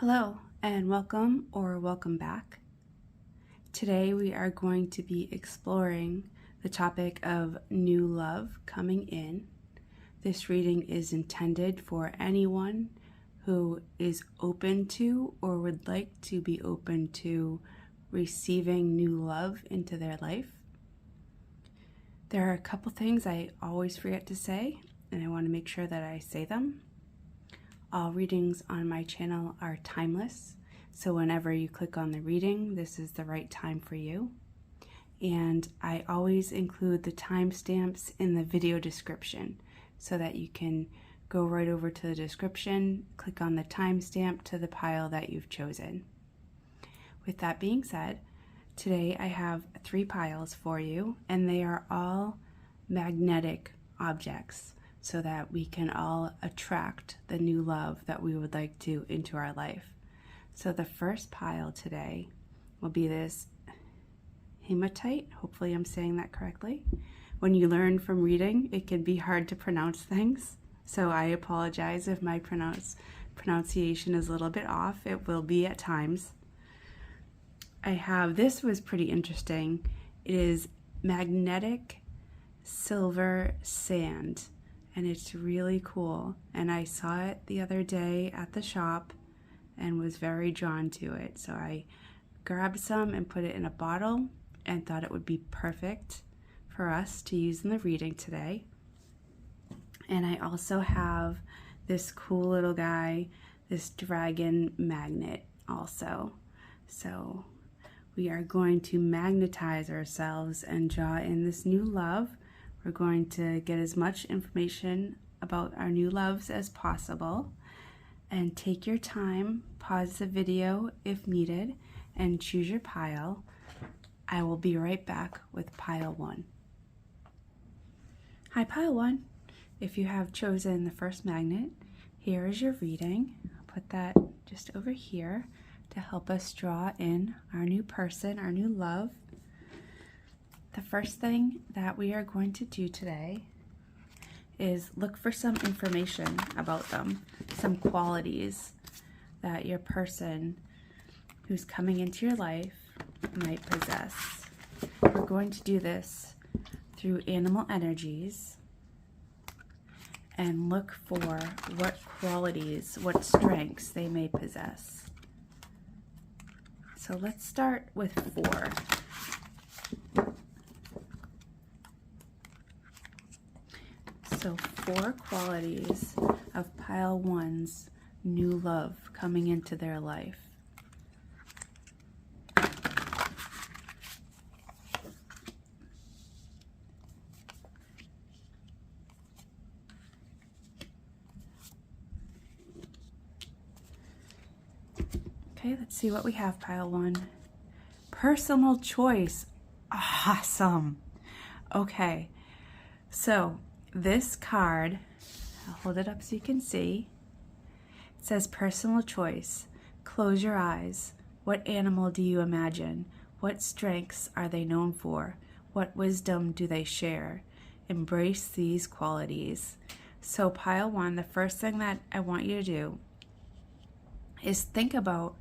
Hello and welcome back. Today we are going to be exploring the topic of new love coming in. This reading is intended for anyone who is open to or would like to be open to receiving new love into their life. There are a couple things I always forget to say, and I want to make sure that I say them. All readings on my channel are timeless, so whenever you click on the reading, this is the right time for you. And I always include the timestamps in the video description so that you can go right over to the description, click on the timestamp to the pile that you've chosen. With that being said, today I have 3 piles for you, and they are all magnetic objects, so that we can all attract the new love that we would like to into our life. So the first pile today will be this hematite. Hopefully I'm saying that correctly. When you learn from reading, it can be hard to pronounce things, so I apologize if my pronunciation is a little bit off. It will be at times. This was pretty interesting. It is magnetic silver sand. And it's really cool, and I saw it the other day at the shop and was very drawn to it. So I grabbed some and put it in a bottle and thought it would be perfect for us to use in the reading today. And I also have this cool little guy, this dragon magnet also. So we are going to magnetize ourselves and draw in this new love. We're going to get as much information about our new loves as possible, and take your time, pause the video if needed, and choose your pile. I will be right back with pile 1. Hi, pile 1. If you have chosen the first magnet, here is your reading. I'll put that just over here to help us draw in our new person, our new love. The first thing that we are going to do today is look for some information about them, some qualities that your person who's coming into your life might possess. We're going to do this through animal energies and look for what qualities, what strengths they may possess. So let's start with 4. So 4 qualities of pile 1's new love coming into their life. Okay, let's see what we have, pile 1. Personal choice. Awesome. Okay, so this card, I'll hold it up so you can see. It says personal choice. Close your eyes. What animal do you imagine? What strengths are they known for? What wisdom do they share? Embrace these qualities. So pile 1, the first thing that I want you to do is think about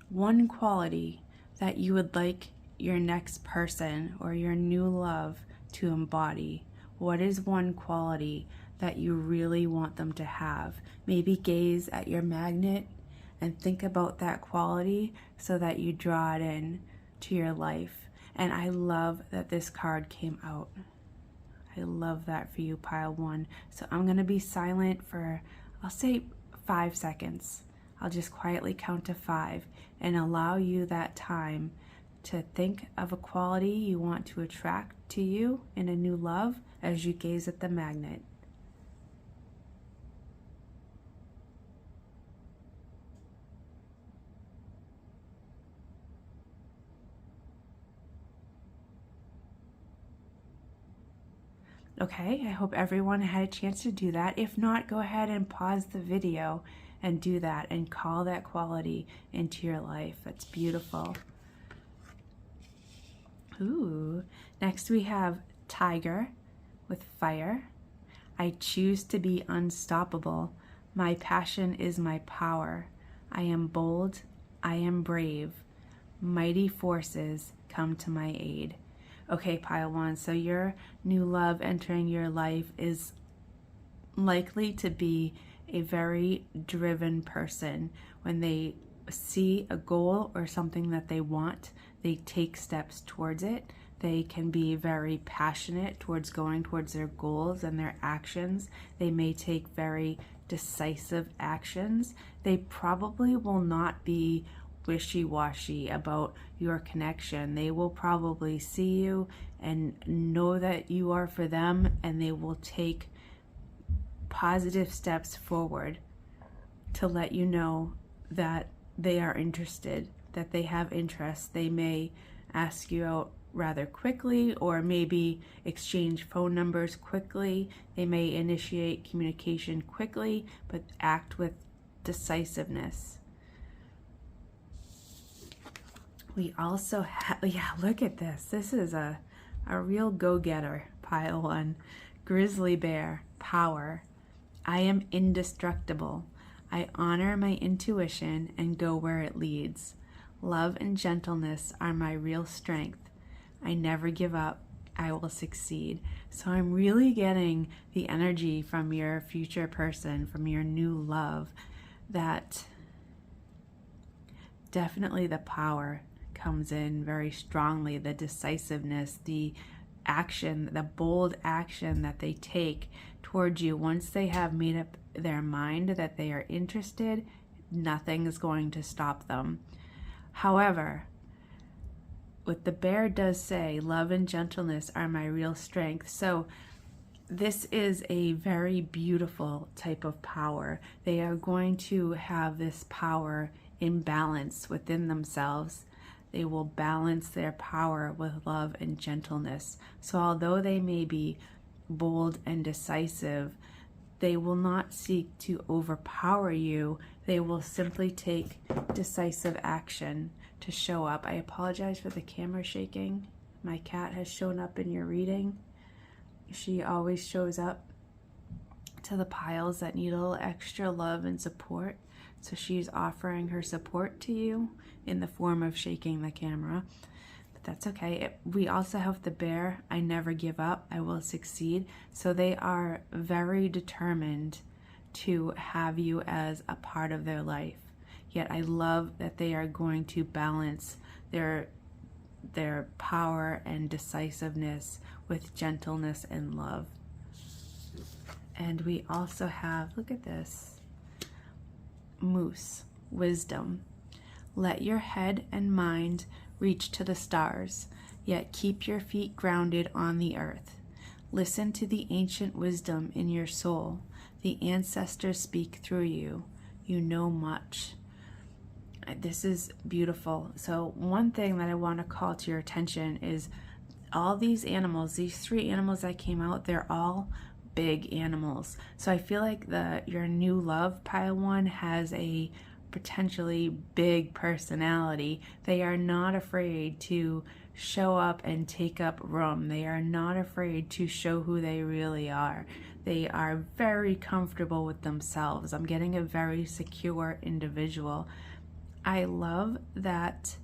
one quality that you would like your next person or your new love to embody. What is one quality that you really want them to have? Maybe gaze at your magnet and think about that quality so that you draw it in to your life. And I love that this card came out. I love that for you, pile 1. So I'm going to be silent for, I'll say 5 seconds. I'll just quietly count to 5 and allow you that time to think of a quality you want to attract to you in a new love as you gaze at the magnet. Okay, I hope everyone had a chance to do that. If not, go ahead and pause the video and do that and call that quality into your life. That's beautiful. Ooh, next we have Tiger with fire. I choose to be unstoppable. My passion is my power. I am bold. I am brave. Mighty forces come to my aid. Okay, pile one. So your new love entering your life is likely to be a very driven person. When they see a goal or something that they want, they take steps towards it. They can be very passionate towards going towards their goals and their actions. They may take very decisive actions. They probably will not be wishy-washy about your connection. They will probably see you and know that you are for them, and they will take positive steps forward to let you know that they are interested, that they have interest. They may ask you out rather quickly, or maybe exchange phone numbers quickly. They may initiate communication quickly, but act with decisiveness. We also have, look at this. This is a real go-getter, pile one. Grizzly bear, power. I am indestructible. I honor my intuition and go where it leads. Love and gentleness are my real strength. I never give up. I will succeed. So I'm really getting the energy from your future person, from your new love, that definitely the power comes in very strongly, the decisiveness, the action, the bold action that they take towards you. Once they have made up their mind that they are interested, nothing is going to stop them. However, what the bear does say, love and gentleness are my real strength. So this is a very beautiful type of power. They are going to have this power in balance within themselves. They will balance their power with love and gentleness. So although they may be bold and decisive, they will not seek to overpower you. They will simply take decisive action to show up. I apologize for the camera shaking. My cat has shown up in your reading. She always shows up to the piles that need a little extra love and support. So she's offering her support to you in the form of shaking the camera. But that's okay. We also have the bear. I never give up. I will succeed. So they are very determined to have you as a part of their life. Yet I love that they are going to balance their power and decisiveness with gentleness and love. And we also have, look at this, moose, wisdom. Let your head and mind reach to the stars, yet keep your feet grounded on the earth. Listen to the ancient wisdom in your soul. The ancestors speak through you. You know much. This is beautiful. So one thing that I want to call to your attention is all these animals, these three animals that came out, they're all big animals. So I feel like your new love, pile one, has a potentially big personality. They are not afraid to show up and take up room. They are not afraid to show who they really are. They are very comfortable with themselves. I'm getting a very secure individual. I love that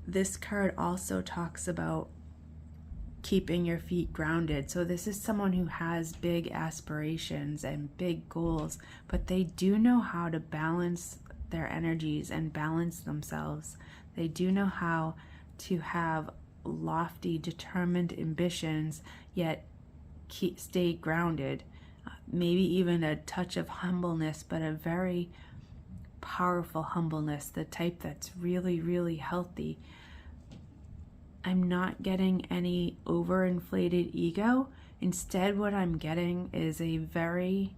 this card also talks about keeping your feet grounded. So this is someone who has big aspirations and big goals, but they do know how to balance their energies and balance themselves. They do know how to have lofty, determined ambitions, yet stay grounded. Maybe even a touch of humbleness, but a very powerful humbleness, the type that's really, really healthy. I'm not getting any overinflated ego. Instead, what I'm getting is a very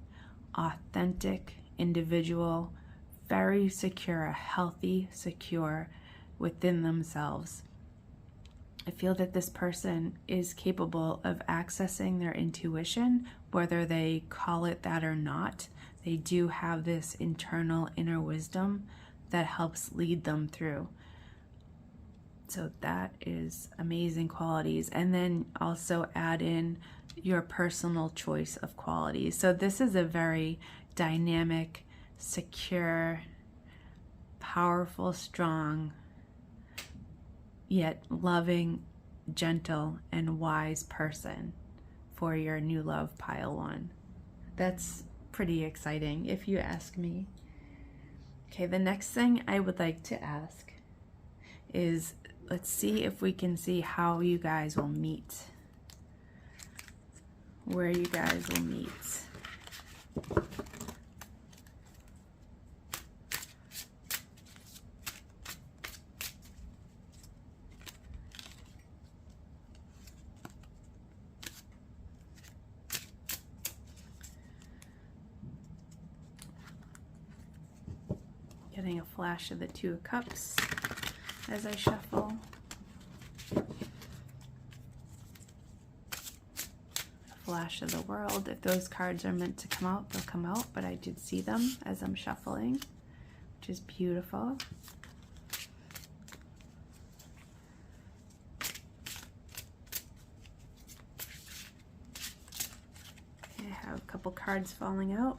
authentic individual, very secure, healthy, secure within themselves. I feel that this person is capable of accessing their intuition, whether they call it that or not. They do have this internal inner wisdom that helps lead them through. So that is amazing qualities. And then also add in your personal choice of qualities. So this is a very dynamic, secure, powerful, strong, yet loving, gentle, and wise person for your new love pile 1. That's pretty exciting if you ask me. Okay, the next thing I would like to ask is, let's see if we can see how you guys will meet. Where you guys will meet. Getting a flash of the 2 of Cups as I shuffle. A flash of the World. If those cards are meant to come out, they'll come out, but I did see them as I'm shuffling, which is beautiful. I have a couple cards falling out.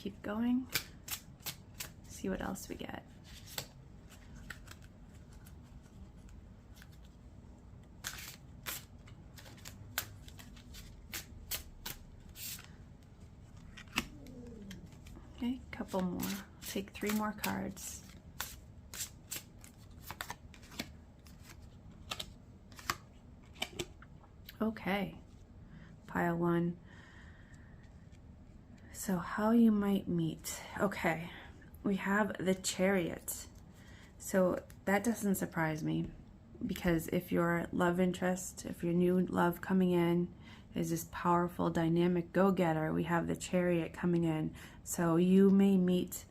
Keep going. See what else we get. Okay, couple more. Take 3 more cards. Okay, pile 1. So how you might meet. Okay, we have the Chariot. So that doesn't surprise me, because if your love interest, if your new love coming in is this powerful, dynamic go-getter, we have the Chariot coming in. So you may meet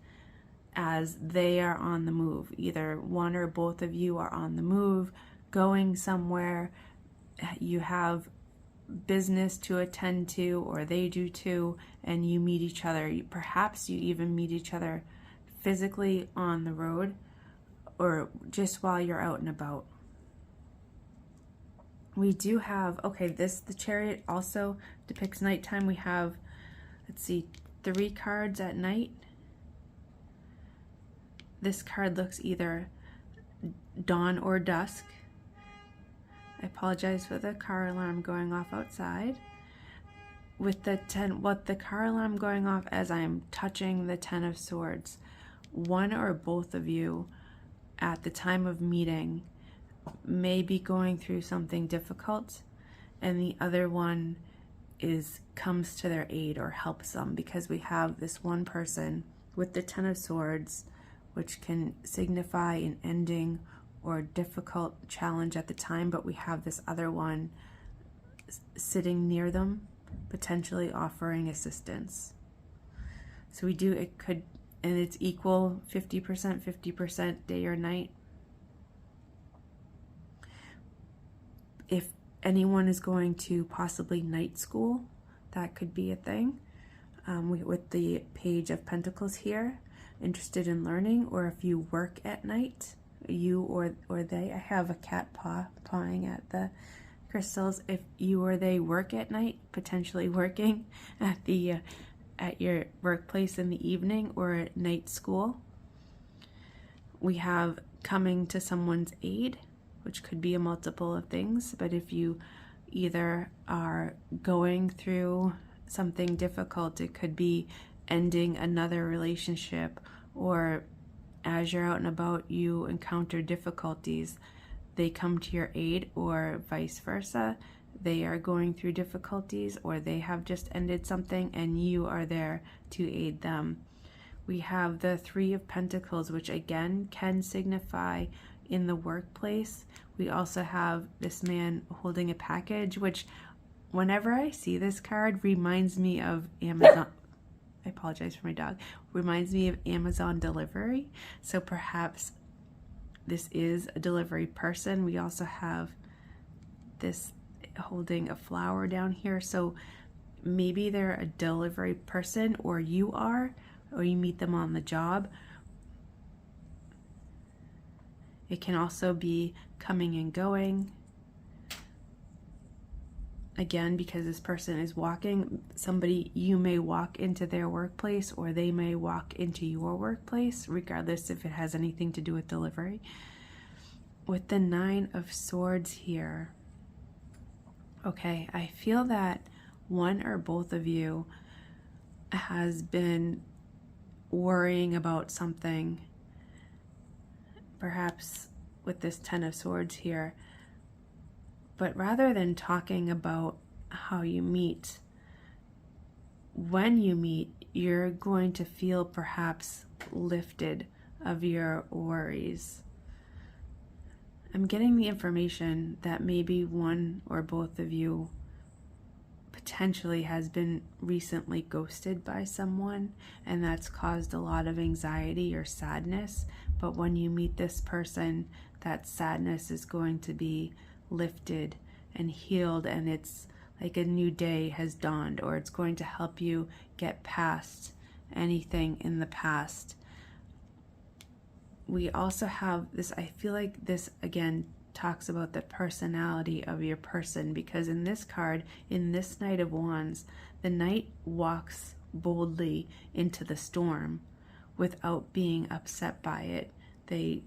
as they are on the move. Either one or both of you are on the move, going somewhere. You have business to attend to, or they do too, and you meet each other. Perhaps you even meet each other physically on the road, or just while you're out and about. We do have, okay, the Chariot also depicts nighttime. We have, let's see, 3 cards at night. This card looks either dawn or dusk. I apologize for the car alarm going off outside. With the 10, the car alarm going off as I'm touching the 10 of Swords, one or both of you at the time of meeting may be going through something difficult, and the other one comes to their aid or helps them, because we have this one person with the 10 of Swords, which can signify an ending or difficult challenge at the time, but we have this other one sitting near them, potentially offering assistance. So we do, it could, and it's equal 50%, 50% day or night. If anyone is going to possibly night school, that could be a thing. With the Page of Pentacles here, interested in learning, or if you work at night, you or they. I have a cat pawing at the crystals. If you or they work at night, potentially working at the at your workplace in the evening, or at night school. We have coming to someone's aid, which could be a multiple of things, but if you either are going through something difficult, it could be ending another relationship, or as you're out and about, you encounter difficulties, they come to your aid, or vice versa. They are going through difficulties, or they have just ended something and you are there to aid them. We have the 3 of Pentacles, which again can signify in the workplace. We also have this man holding a package, which whenever I see this card reminds me of Amazon. I apologize for my dog. Reminds me of Amazon delivery. So perhaps this is a delivery person. We also have this holding a flower down here. So maybe they're a delivery person, or you are, or you meet them on the job. It can also be coming and going. again, because this person is walking, somebody, you may walk into their workplace or they may walk into your workplace, regardless if it has anything to do with delivery. With the 9 of Swords here, okay, I feel that one or both of you has been worrying about something, perhaps with this 10 of Swords here, but rather than talking about how you meet, when you meet, you're going to feel perhaps lifted of your worries. I'm getting the information that maybe one or both of you potentially has been recently ghosted by someone, and that's caused a lot of anxiety or sadness. But when you meet this person, that sadness is going to be lifted and healed, and it's like a new day has dawned, or it's going to help you get past anything in the past. We also have this, I feel like this again talks about the personality of your person, because in this card, in this Knight of Wands, the knight walks boldly into the storm without being upset by it. They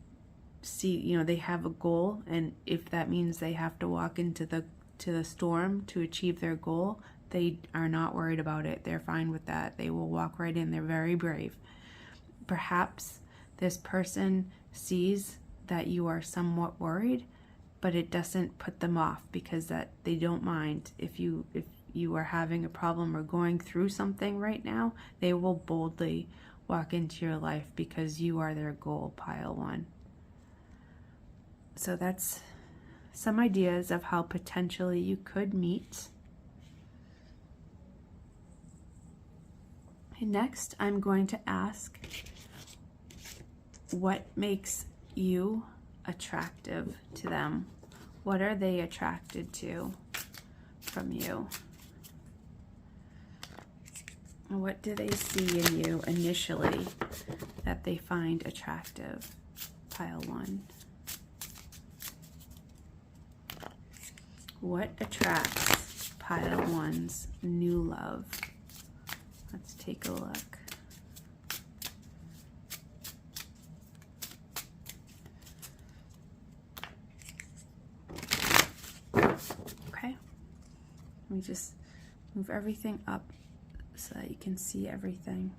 see, they have a goal, and if that means they have to walk into the storm to achieve their goal, they are not worried about it. They're fine with that. They will walk right in. They're very brave. Perhaps this person sees that you are somewhat worried, but it doesn't put them off, because that they don't mind if you are having a problem or going through something right now. They will boldly walk into your life because you are their goal, pile 1. So that's some ideas of how potentially you could meet. And next, I'm going to ask, what makes you attractive to them? What are they attracted to from you? What do they see in you initially that they find attractive? Pile 1. What attracts pile 1's new love? Let's take a look. Okay. Let me just move everything up so that you can see everything.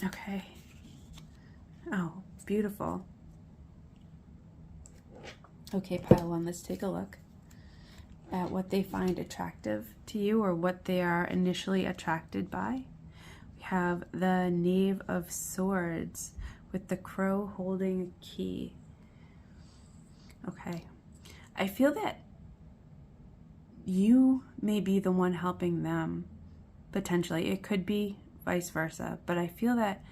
Okay. Oh, beautiful. Okay, pile 1, let's take a look at what they find attractive to you, or what they are initially attracted by. We have the Knave of Swords with the crow holding a key. Okay. I feel that you may be the one helping them, potentially. It could be vice versa, but I feel that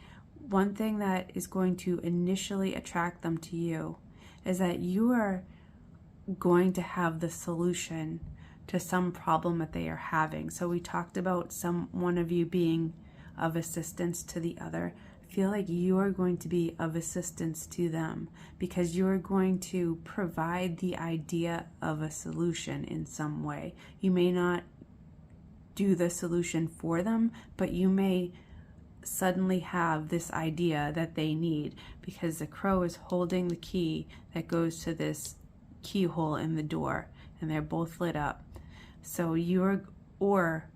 one thing that is going to initially attract them to you is that you are going to have the solution to some problem that they are having. So we talked about one of you being of assistance to the other. I feel like you are going to be of assistance to them, because you're going to provide the idea of a solution in some way. You may not do the solution for them, but you may suddenly have this idea that they need, because the crow is holding the key that goes to this keyhole in the door, and they're both lit up. So or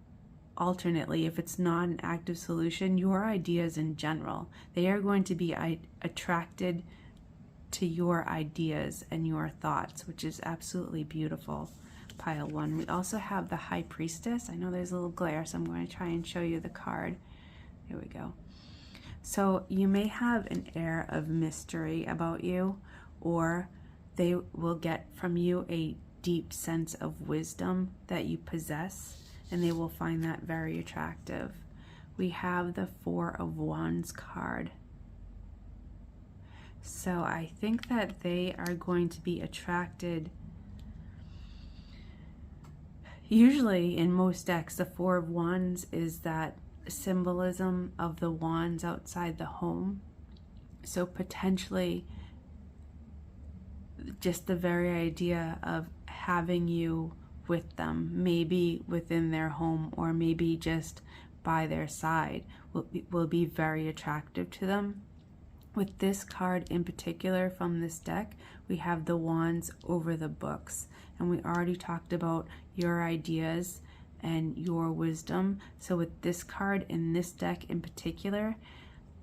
alternately, if it's not an active solution, your ideas in general, they are going to be attracted to your ideas and your thoughts, which is absolutely beautiful. Pile 1. We also have the High Priestess. I know there's a little glare, so I'm going to try and show you the card. There we go. So you may have an air of mystery about you, or they will get from you a deep sense of wisdom that you possess, and they will find that very attractive. We have the 4 of Wands card. So I think that they are going to be attracted Usually in most decks, the Four of Wands is that symbolism of the wands outside the home. So potentially just the very idea of having you with them, maybe within their home or maybe just by their side, will be very attractive to them. With this card in particular from this deck, we have the Wands over the books. And we already talked about your ideas and your wisdom. So with this card in this deck in particular,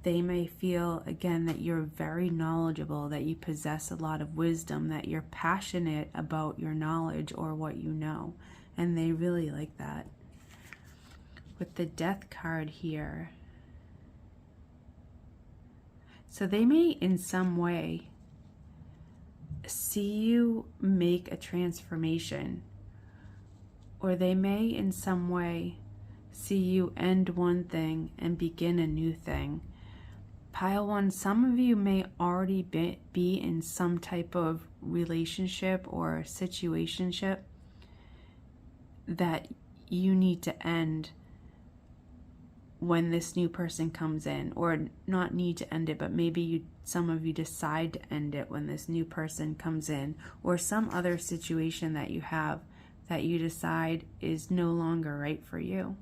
they may feel, again, that you're very knowledgeable, that you possess a lot of wisdom, that you're passionate about your knowledge or what you know. And they really like that. With the Death card here, so they may in some way see you make a transformation, or they may in some way see you end one thing and begin a new thing. Pile 1, some of you may already be in some type of relationship or situationship that you need to end when this new person comes in, or not need to end it, but maybe some of you decide to end it when this new person comes in, or some other situation that you have that you decide is no longer right for you.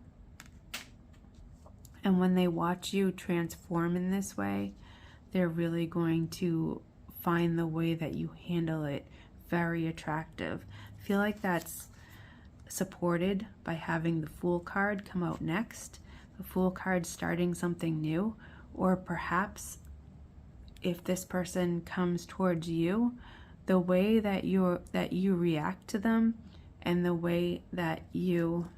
And when they watch you transform in this way, they're really going to find the way that you handle it very attractive. I feel like that's supported by having the Fool card come out next. The Fool card starting something new, or perhaps if this person comes towards you, the way that you react to them and the way that you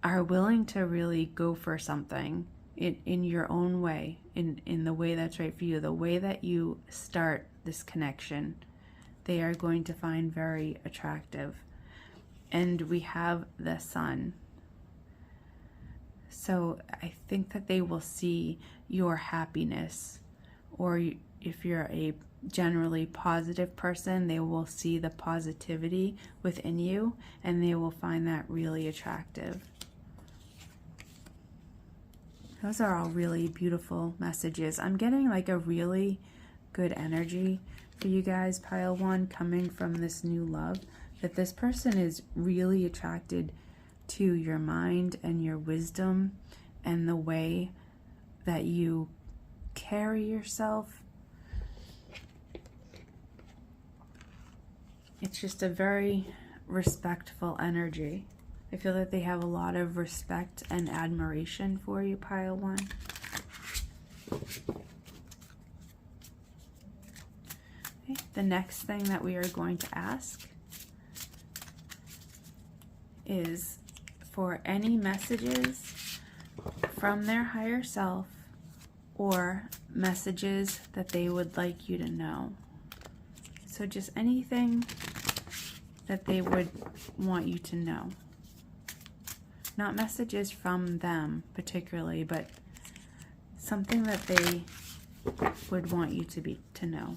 are willing to really go for something in your own way, in the way that's right for you, the way that you start this connection, they are going to find very attractive. And we have the Sun. So I think that they will see your happiness, or if you're a generally positive person, they will see the positivity within you and they will find that really attractive. Those are all really beautiful messages. I'm getting like a really good energy for you guys, Pile 1, coming from this new love, that this person is really attracted to your mind and your wisdom and the way that you carry yourself. It's just a very respectful energy. I feel that they have a lot of respect and admiration for you, Pile 1. Okay, the next thing that we are going to ask is for any messages from their higher self or messages that they would like you to know. So just anything that they would want you to know. Not messages from them particularly, but something that they would want you to know.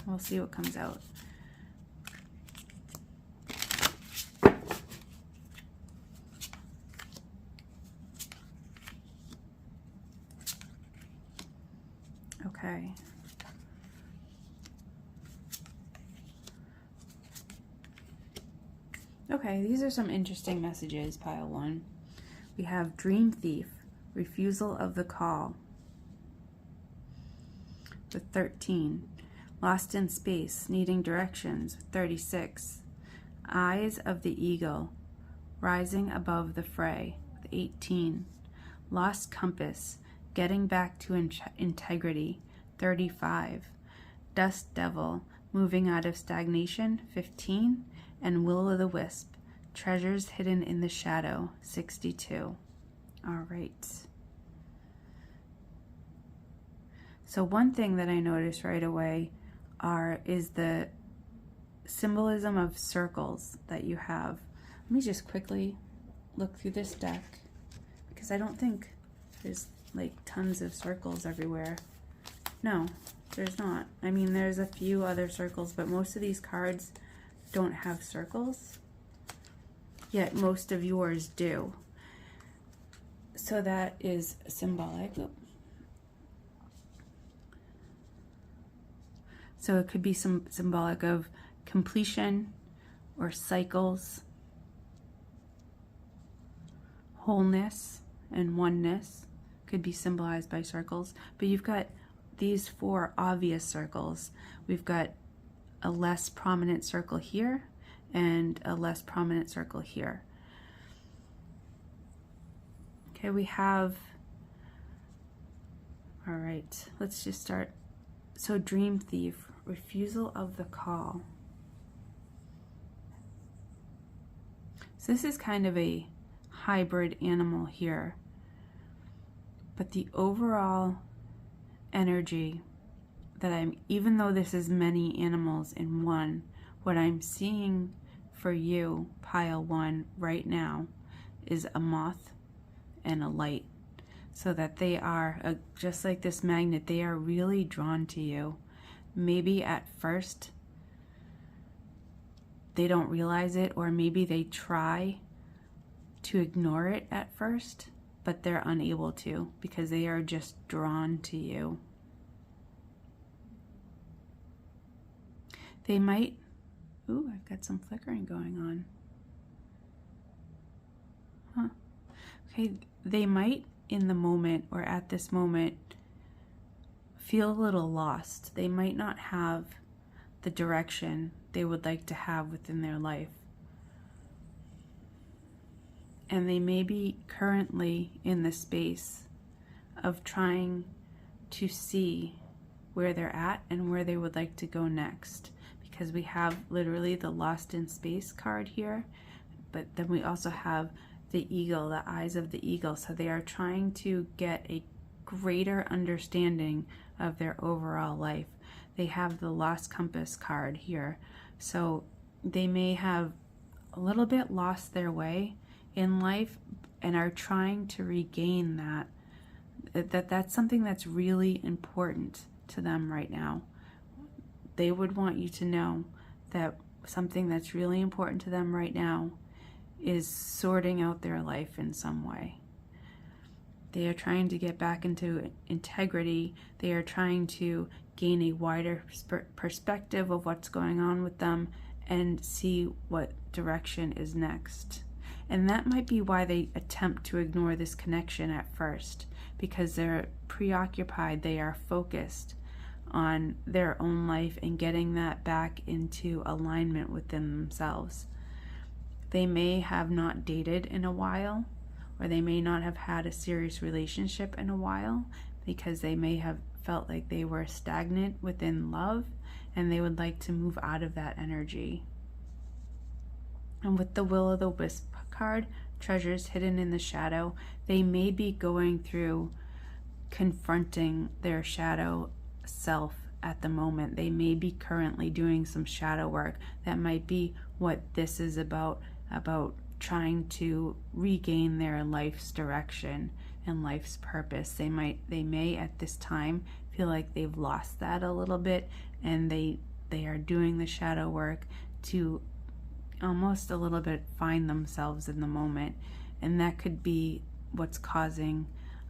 We'll see what comes out. Okay. Okay, these are some interesting messages, Pile 1. We have Dream Thief, refusal of the call. With 13. Lost in space, needing directions. 36. Eyes of the eagle, rising above the fray. With 18. Lost compass, getting back to integrity. 35. Dust devil, moving out of stagnation. 15. And Will-o'-the-Wisp, treasures hidden in the shadow. 62. All right. So one thing that I noticed right away is the symbolism of circles that you have. Let me just quickly look through this deck, because I don't think there's like tons of circles everywhere. No, there's not. I mean, there's a few other circles, but most of these cards don't have circles, yet most of yours do. So that is symbolic. So it could be some symbolic of completion or cycles, wholeness and oneness could be symbolized by circles. But you've got these 4 obvious circles. We've got a less prominent circle here and a less prominent circle here. Okay, we have, all right, let's just start. So Dream Thief, refusal of the call. So this is kind of a hybrid animal here, but the overall energy that even though this is many animals in one, what I'm seeing for you, pile 1, right now is a moth and a light. So that they are, just like this magnet, they are really drawn to you. Maybe at first they don't realize it, or maybe they try to ignore it at first, but they're unable to because they are just drawn to you. They might, ooh, I've got some flickering going on. Huh. Okay, they might in the moment or at this moment feel a little lost. They might not have the direction they would like to have within their life. And they may be currently in the space of trying to see where they're at and where they would like to go next. Because we have literally the Lost in Space card here, but then we also have the eagle, the eyes of the eagle. So they are trying to get a greater understanding of their overall life. They have the Lost Compass card here. So they may have a little bit lost their way in life and are trying to regain that's something that's really important to them right now. They would want you to know that something that's really important to them right now is sorting out their life in some way. They are trying to get back into integrity. They are trying to gain a wider perspective of what's going on with them and see what direction is next. And that might be why they attempt to ignore this connection at first, because they're preoccupied, they are focused on their own life and getting that back into alignment within themselves. They may have not dated in a while, or they may not have had a serious relationship in a while, because they may have felt like they were stagnant within love and they would like to move out of that energy. And with the Will-o'-the-Wisp card, treasures hidden in the shadow, they may be going through confronting their shadow self at the moment. They may be currently doing some shadow work. That might be what this is about trying to regain their life's direction and life's purpose. They may at this time feel like they've lost that a little bit, and they are doing the shadow work to almost a little bit find themselves in the moment. And that could be what's causing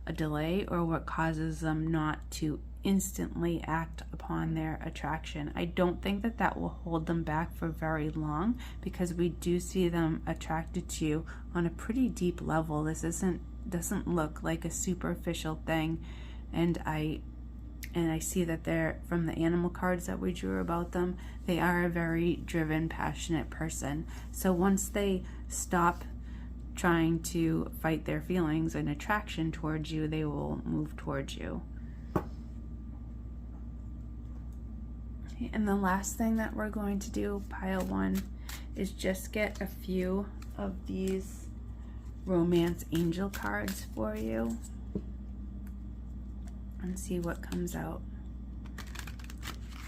a delay, or what causes them not to instantly act upon their attraction. I don't think that will hold them back for very long, because we do see them attracted to you on a pretty deep level. This doesn't look like a superficial thing, and I see that they're, from the animal cards that we drew about them, they are a very driven, passionate person. So once they stop trying to fight their feelings and attraction towards you, they will move towards you. Okay, and the last thing that we're going to do, pile 1, is just get a few of these romance angel cards for you and see what comes out.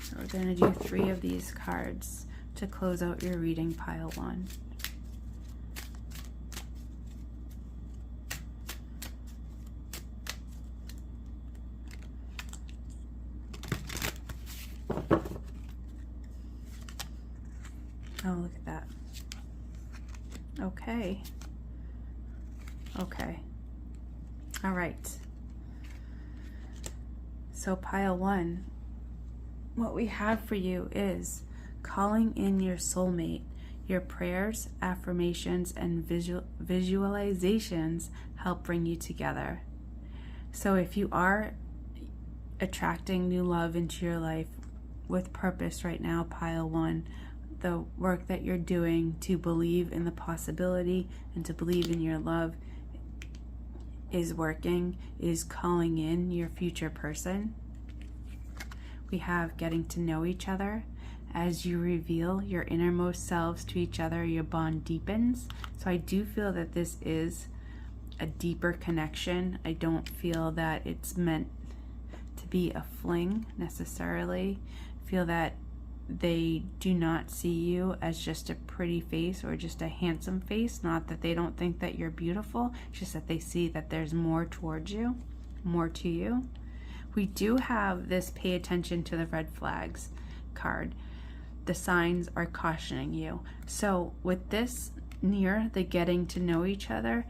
So we're going to do 3 of these cards to close out your reading, pile 1. Oh, look Okay. Okay. All right. So pile 1, what we have for you is calling in your soulmate. Your prayers, affirmations, and visualizations help bring you together. So if you are attracting new love into your life with purpose right now, pile 1, the work that you're doing to believe in the possibility and to believe in your love is working, is calling in your future person. We have getting to know each other. As you reveal your innermost selves to each other, your bond deepens. So I do feel that this is a deeper connection. I don't feel that it's meant to be a fling necessarily. I feel that they do not see you as just a pretty face or just a handsome face. Not that they don't think that you're beautiful, just that they see that there's more towards you, more to you. We do have this pay attention to the red flags card. The signs are cautioning you. So with this near the getting to know each other,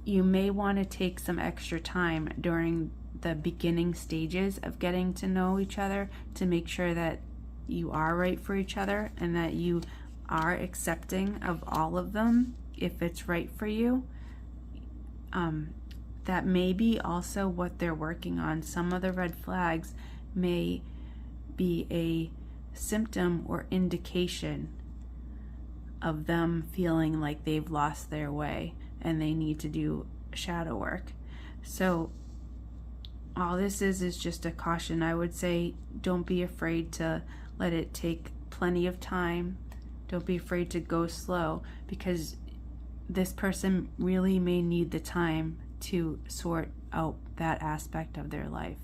you may want to take some extra time during the beginning stages of getting to know each other to make sure that you are right for each other and that you are accepting of all of them if it's right for you. That may be also what they're working on. Some of the red flags may be a symptom or indication of them feeling like they've lost their way and they need to do shadow work. So all this is just a caution. I would say don't be afraid to let it take plenty of time. Don't be afraid to go slow, because this person really may need the time to sort out that aspect of their life.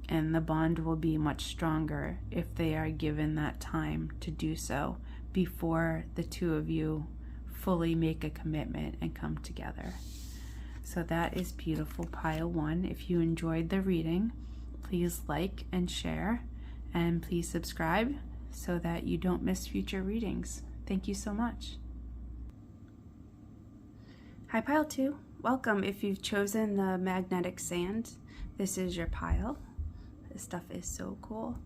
And the bond will be much stronger if they are given that time to do so before the two of you fully make a commitment and come together. So that is beautiful, pile 1. If you enjoyed the reading, please like and share, and please subscribe so that you don't miss future readings. Thank you so much. Hi, pile 2. Welcome. If you've chosen the magnetic sand, this is your pile. This stuff is so cool.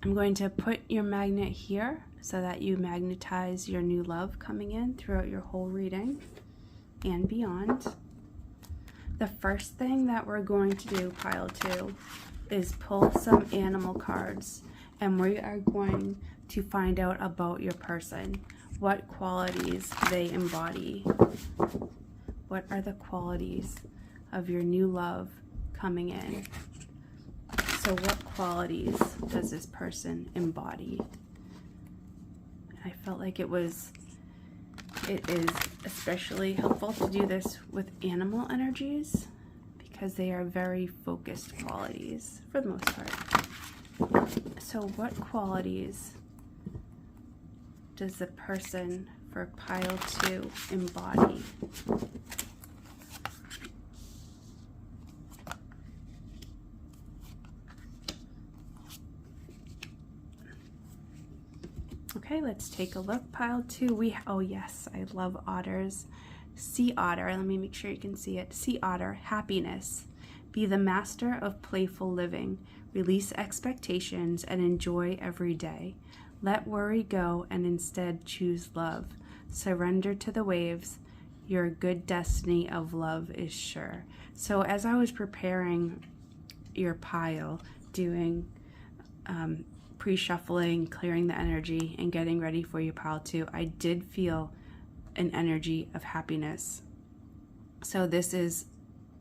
I'm going to put your magnet here so that you magnetize your new love coming in throughout your whole reading and beyond. The first thing that we're going to do, pile 2, is pull some animal cards, and we are going to find out about your person, what qualities they embody. What are the qualities of your new love coming in? So what qualities does this person embody? I felt like it is especially helpful to do this with animal energies because they are very focused qualities for the most part. So what qualities does the person for pile 2 embody? Okay, let's take a look. Pile 2, oh yes, I love otters. Sea otter, let me make sure you can see it. Sea otter, happiness. Be the master of playful living. Release expectations and enjoy every day. Let worry go and instead choose love. Surrender to the waves. Your good destiny of love is sure. So as I was preparing your pile, doing pre-shuffling, clearing the energy, and getting ready for your pile 2, I did feel an energy of happiness. So this is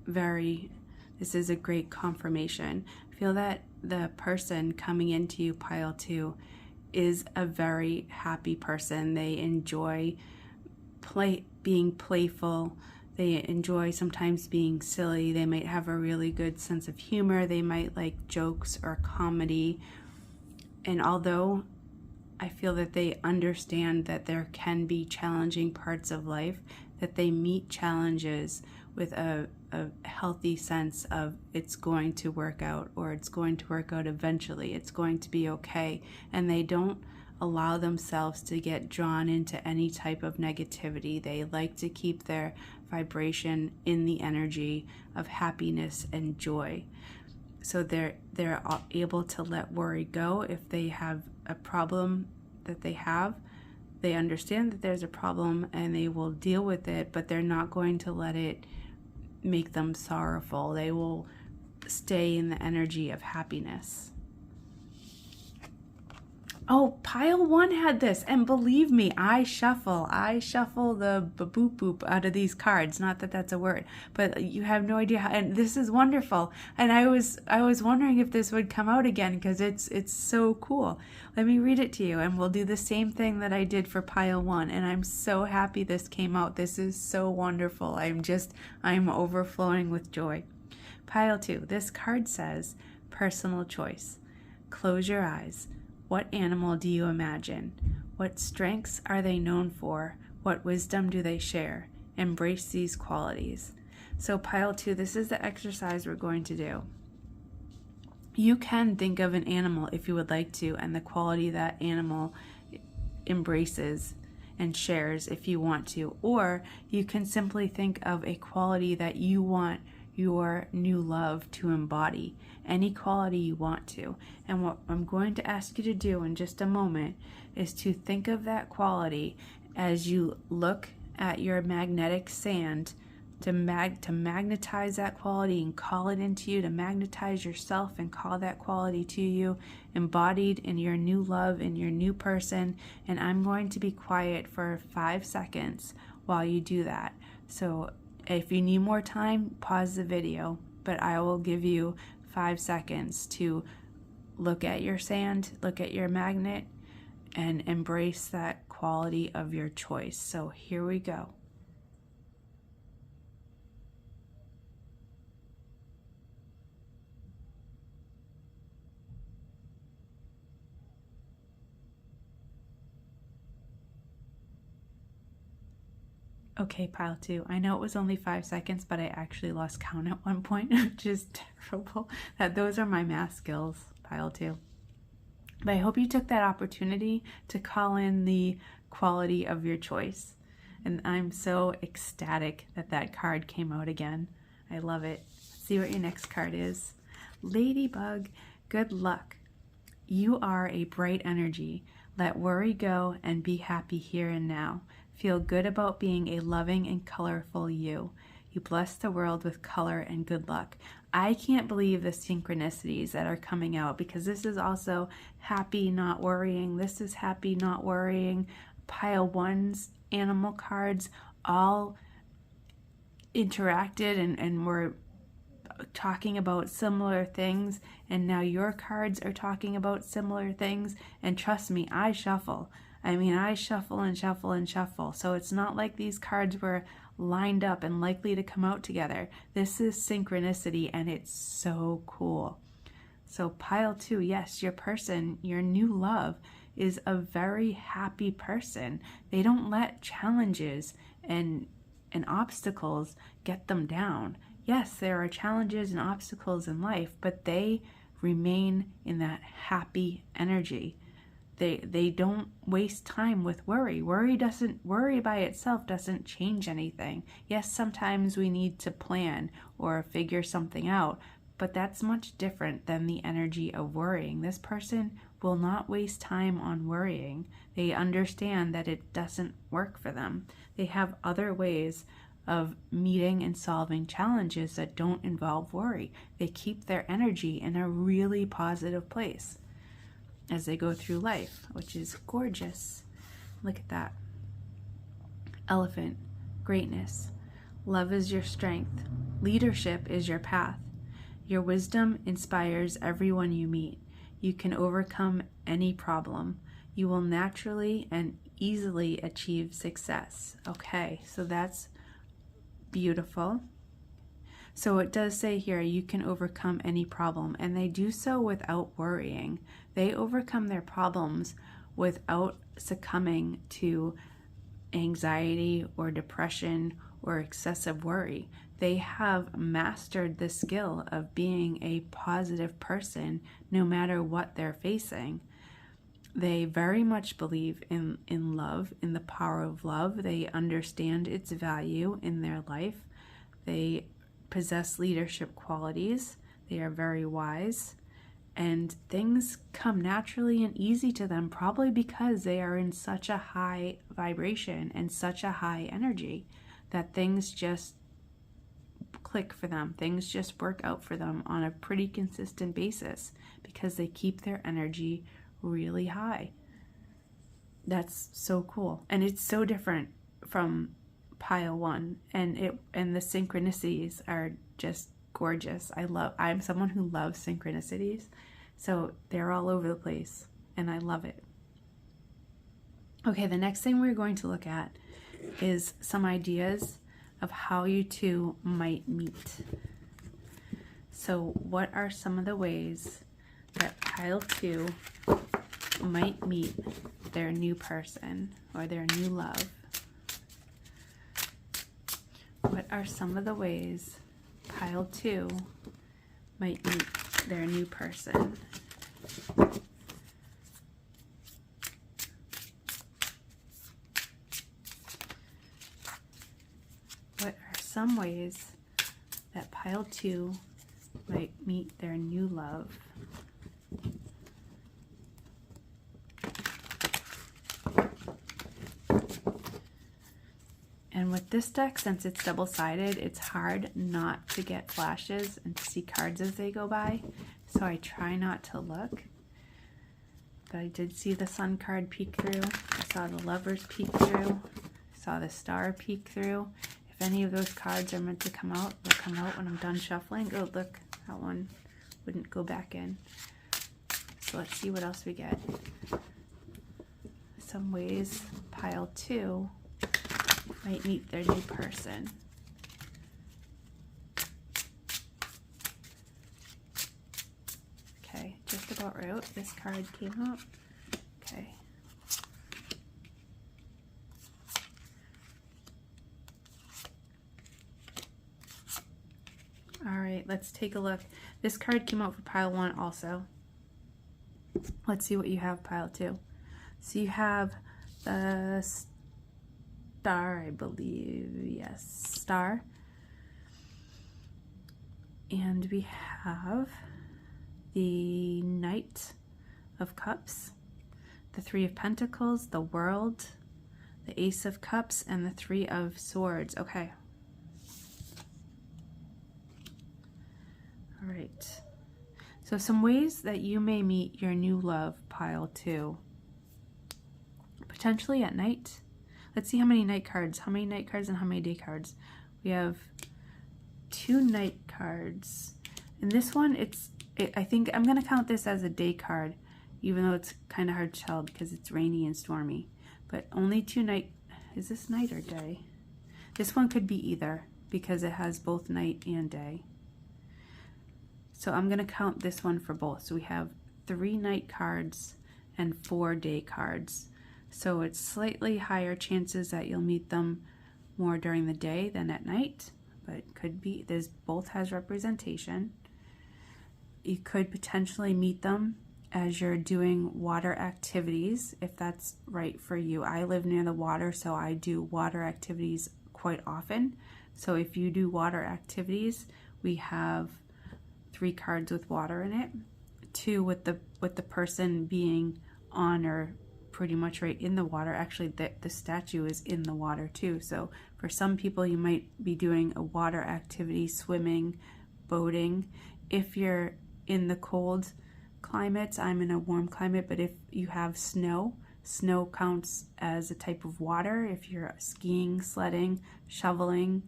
a great confirmation. I feel that the person coming into you, pile 2, is a very happy person. They enjoy being playful. They enjoy sometimes being silly. They might have a really good sense of humor. They might like jokes or comedy. And although I feel that they understand that there can be challenging parts of life, that they meet challenges with a healthy sense of it's going to work out, or it's going to work out eventually, it's going to be okay. And they don't allow themselves to get drawn into any type of negativity. They like to keep their vibration in the energy of happiness and joy. So they're able to let worry go. If they have a problem that they have, they understand that there's a problem and they will deal with it, but they're not going to let it make them sorrowful. They will stay in the energy of happiness. Oh, pile 1 had this, and believe me, I shuffle the boop boop out of these cards. Not that that's a word, but you have no idea how, and this is wonderful. And I was wondering if this would come out again because it's so cool. Let me read it to you, and we'll do the same thing that I did for pile 1. And I'm so happy this came out. This is so wonderful. I'm overflowing with joy. Pile 2. This card says personal choice. Close your eyes. What animal do you imagine? What strengths are they known for? What wisdom do they share? Embrace these qualities. So pile 2, this is the exercise we're going to do. You can think of an animal if you would like to, and the quality that animal embraces and shares if you want to. Or you can simply think of a quality that you want your new love to embody, any quality you want to. And what I'm going to ask you to do in just a moment is to think of that quality as you look at your magnetic sand to magnetize that quality and call it into you, to magnetize yourself and call that quality to you, embodied in your new love, in your new person. And I'm going to be quiet for 5 seconds while you do that. So if you need more time, pause the video, but I will give you 5 seconds to look at your sand, look at your magnet, and embrace that quality of your choice. So here we go. Okay, pile 2. I know it was only 5 seconds, but I actually lost count at one point, which is terrible. Those are my math skills, pile 2. But I hope you took that opportunity to call in the quality of your choice. And I'm so ecstatic that that card came out again. I love it. Let's see what your next card is. Ladybug, good luck. You are a bright energy. Let worry go and be happy here and now. Feel good about being a loving and colorful you. You bless the world with color and good luck. I can't believe the synchronicities that are coming out, because this is also happy, not worrying. This is happy, not worrying. Pile 1's animal cards all interacted and were talking about similar things, and now your cards are talking about similar things. And trust me, I shuffle. I shuffle and shuffle and shuffle. So it's not like these cards were lined up and likely to come out together. This is synchronicity, and it's so cool. So pile 2, yes, your person, your new love, is a very happy person. They don't let challenges and obstacles get them down. Yes, there are challenges and obstacles in life, but they remain in that happy energy. They don't waste time with worry. Worry by itself doesn't change anything. Yes, sometimes we need to plan or figure something out, but that's much different than the energy of worrying. This person will not waste time on worrying. They understand that it doesn't work for them. They have other ways of meeting and solving challenges that don't involve worry. They keep their energy in a really positive place as they go through life, which is gorgeous. Look at that. Elephant, greatness. Love is your strength. Leadership is your path. Your wisdom inspires everyone you meet. You can overcome any problem. You will naturally and easily achieve success. Okay, so that's beautiful. So it does say here, you can overcome any problem, and they do so without worrying. They overcome their problems without succumbing to anxiety or depression or excessive worry. They have mastered the skill of being a positive person no matter what they're facing. They very much believe in love, in the power of love. They understand its value in their life. They possess leadership qualities. They are very wise. And things come naturally and easy to them, probably because they are in such a high vibration and such a high energy that things just click for them. Things just work out for them on a pretty consistent basis because they keep their energy really high. That's so cool. And it's so different from pile 1, and the synchronicities are just gorgeous. I'm someone who loves synchronicities, so they're all over the place and I love it. Okay, the next thing we're going to look at is some ideas of how you two might meet. So what are some of the ways that pile 2 might meet their new person or their new love? What are some of the ways pile 2 might meet their new person? What are some ways that pile 2 might meet their new love? And with this deck, since it's double-sided, it's hard not to get flashes and to see cards as they go by. So I try not to look. But I did see the Sun card peek through. I saw the Lovers peek through. I saw the Star peek through. If any of those cards are meant to come out, they'll come out when I'm done shuffling. Oh, look, that one wouldn't go back in. So let's see what else we get. Some ways pile 2 might meet their new person. Okay, just about right. This card came up. Okay. All right, let's take a look. This card came out for pile 1 also. Let's see what you have, pile 2. So you have the Star, I believe. Yes, Star. And we have the Knight of Cups, the Three of Pentacles, the World, the Ace of Cups, and the Three of Swords. Okay. All right. So some ways that you may meet your new love, pile 2. Potentially at night. Let's see how many night cards. How many night cards and how many day cards? We have 2 night cards. And this one, I think I'm going to count this as a day card, even though it's kind of hard to tell because it's rainy and stormy. But only 2 night. Is this night or day? This one could be either because it has both night and day. So I'm going to count this one for both. So we have 3 night cards and 4 day cards. So it's slightly higher chances that you'll meet them more during the day than at night, but it could be, both has representation. You could potentially meet them as you're doing water activities, if that's right for you. I live near the water, so I do water activities quite often. So if you do water activities, we have 3 cards with water in it, 2 with the person being on or pretty much right in the water. Actually, the statue is in the water too. So for some people, you might be doing a water activity, swimming, boating. If you're in the cold climates, I'm in a warm climate, but if you have snow, snow counts as a type of water. If you're skiing, sledding, shoveling,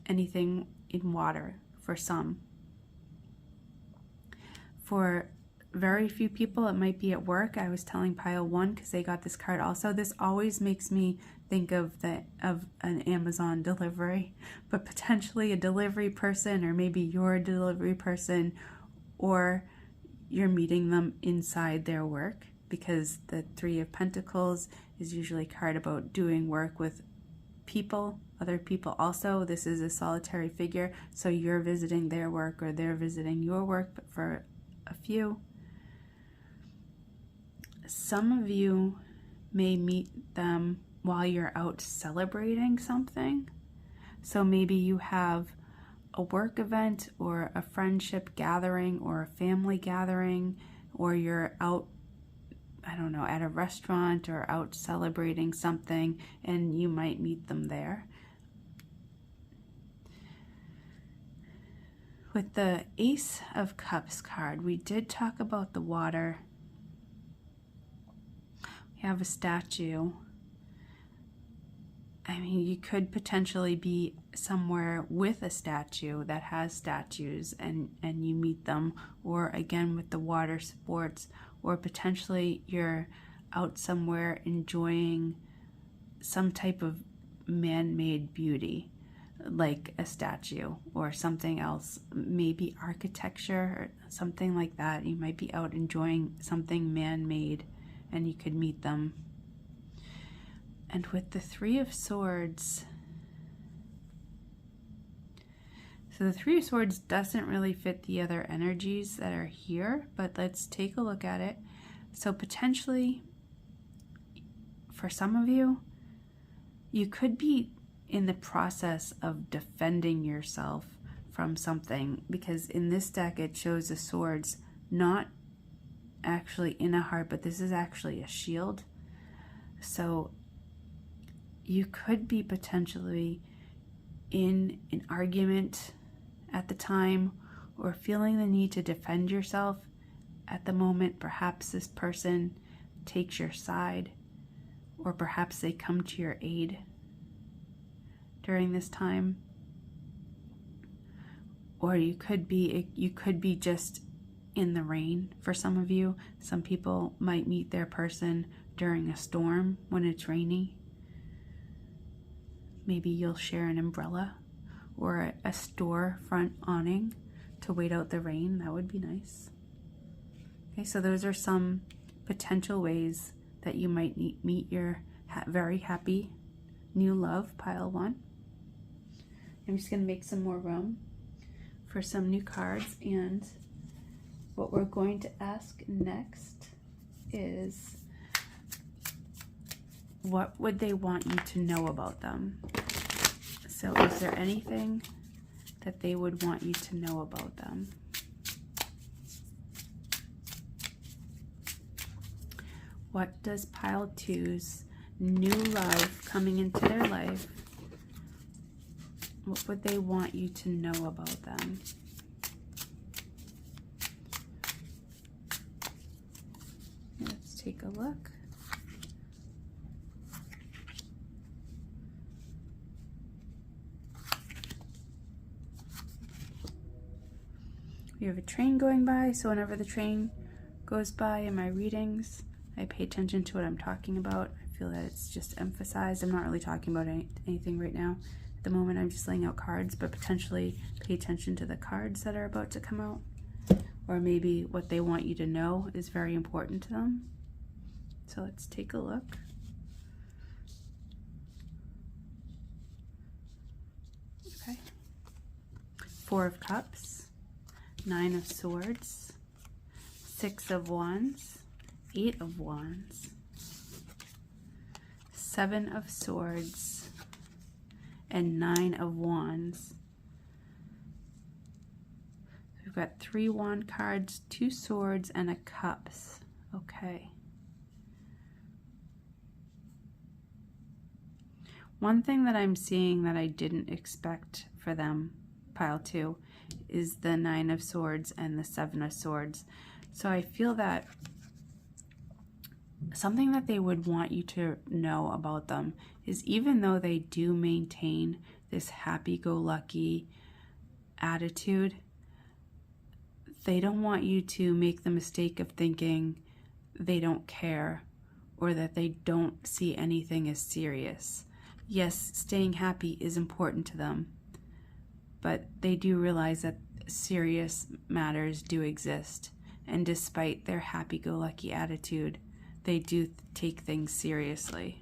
anything in water for some. For very few people, it might be at work. I was telling pile 1 because they got this card also. This always makes me think of an Amazon delivery, but potentially a delivery person, or maybe you're a delivery person, or you're meeting them inside their work, because the Three of Pentacles is usually a card about doing work with people, other people also. This is a solitary figure, so you're visiting their work or they're visiting your work, but for a few. some of you may meet them while you're out celebrating something. So maybe you have a work event or a friendship gathering or a family gathering, or you're out, I don't know, at a restaurant or out celebrating something, and you might meet them there. With the Ace of Cups card, we did talk about the water. We have a statue. I mean, you could potentially be somewhere with a statue that has statues, and you meet them, or again with the water sports, or potentially you're out somewhere enjoying some type of man-made beauty, like a statue or something else, maybe architecture or something like that. You might be out enjoying something man-made, and you could meet them. And with the Three of Swords, so the Three of Swords doesn't really fit the other energies that are here, but let's take a look at it. So potentially, for some of you, you could be in the process of defending yourself from something, because in this deck it shows the swords not actually in a heart, but this is actually a shield. So you could be potentially in an argument at the time, or feeling the need to defend yourself at the moment. Perhaps this person takes your side, or perhaps they come to your aid during this time. Or you could be just in the rain for some of you. Some people might meet their person during a storm when it's rainy. Maybe you'll share an umbrella or a store front awning to wait out the rain. That would be nice. Okay, so those are some potential ways that you might meet your very happy new love, pile 1. I'm just going to make some more room for some new cards, and what we're going to ask next is, what would they want you to know about them? So is there anything that they would want you to know about them? What does pile 2's new love coming into their life, what would they want you to know about them? Let's take a look. We have a train going by, so whenever the train goes by in my readings, I pay attention to what I'm talking about. I feel that it's just emphasized. I'm not really talking about anything right now. At the moment, I'm just laying out cards, but potentially pay attention to the cards that are about to come out. Or maybe what they want you to know is very important to them. So let's take a look. Okay. 4 of Cups, 9 of Swords, 6 of Wands, 8 of Wands, 7 of Swords, and 9 of Wands. We've got 3 wand cards, 2 swords, and a cups. Okay. One thing that I'm seeing that I didn't expect for them, pile 2, is the 9 of Swords and the 7 of Swords. So I feel that something that they would want you to know about them is, even though they do maintain this happy-go-lucky attitude, they don't want you to make the mistake of thinking they don't care or that they don't see anything as serious. Yes, staying happy is important to them, but they do realize that serious matters do exist, and despite their happy-go-lucky attitude, they do take things seriously.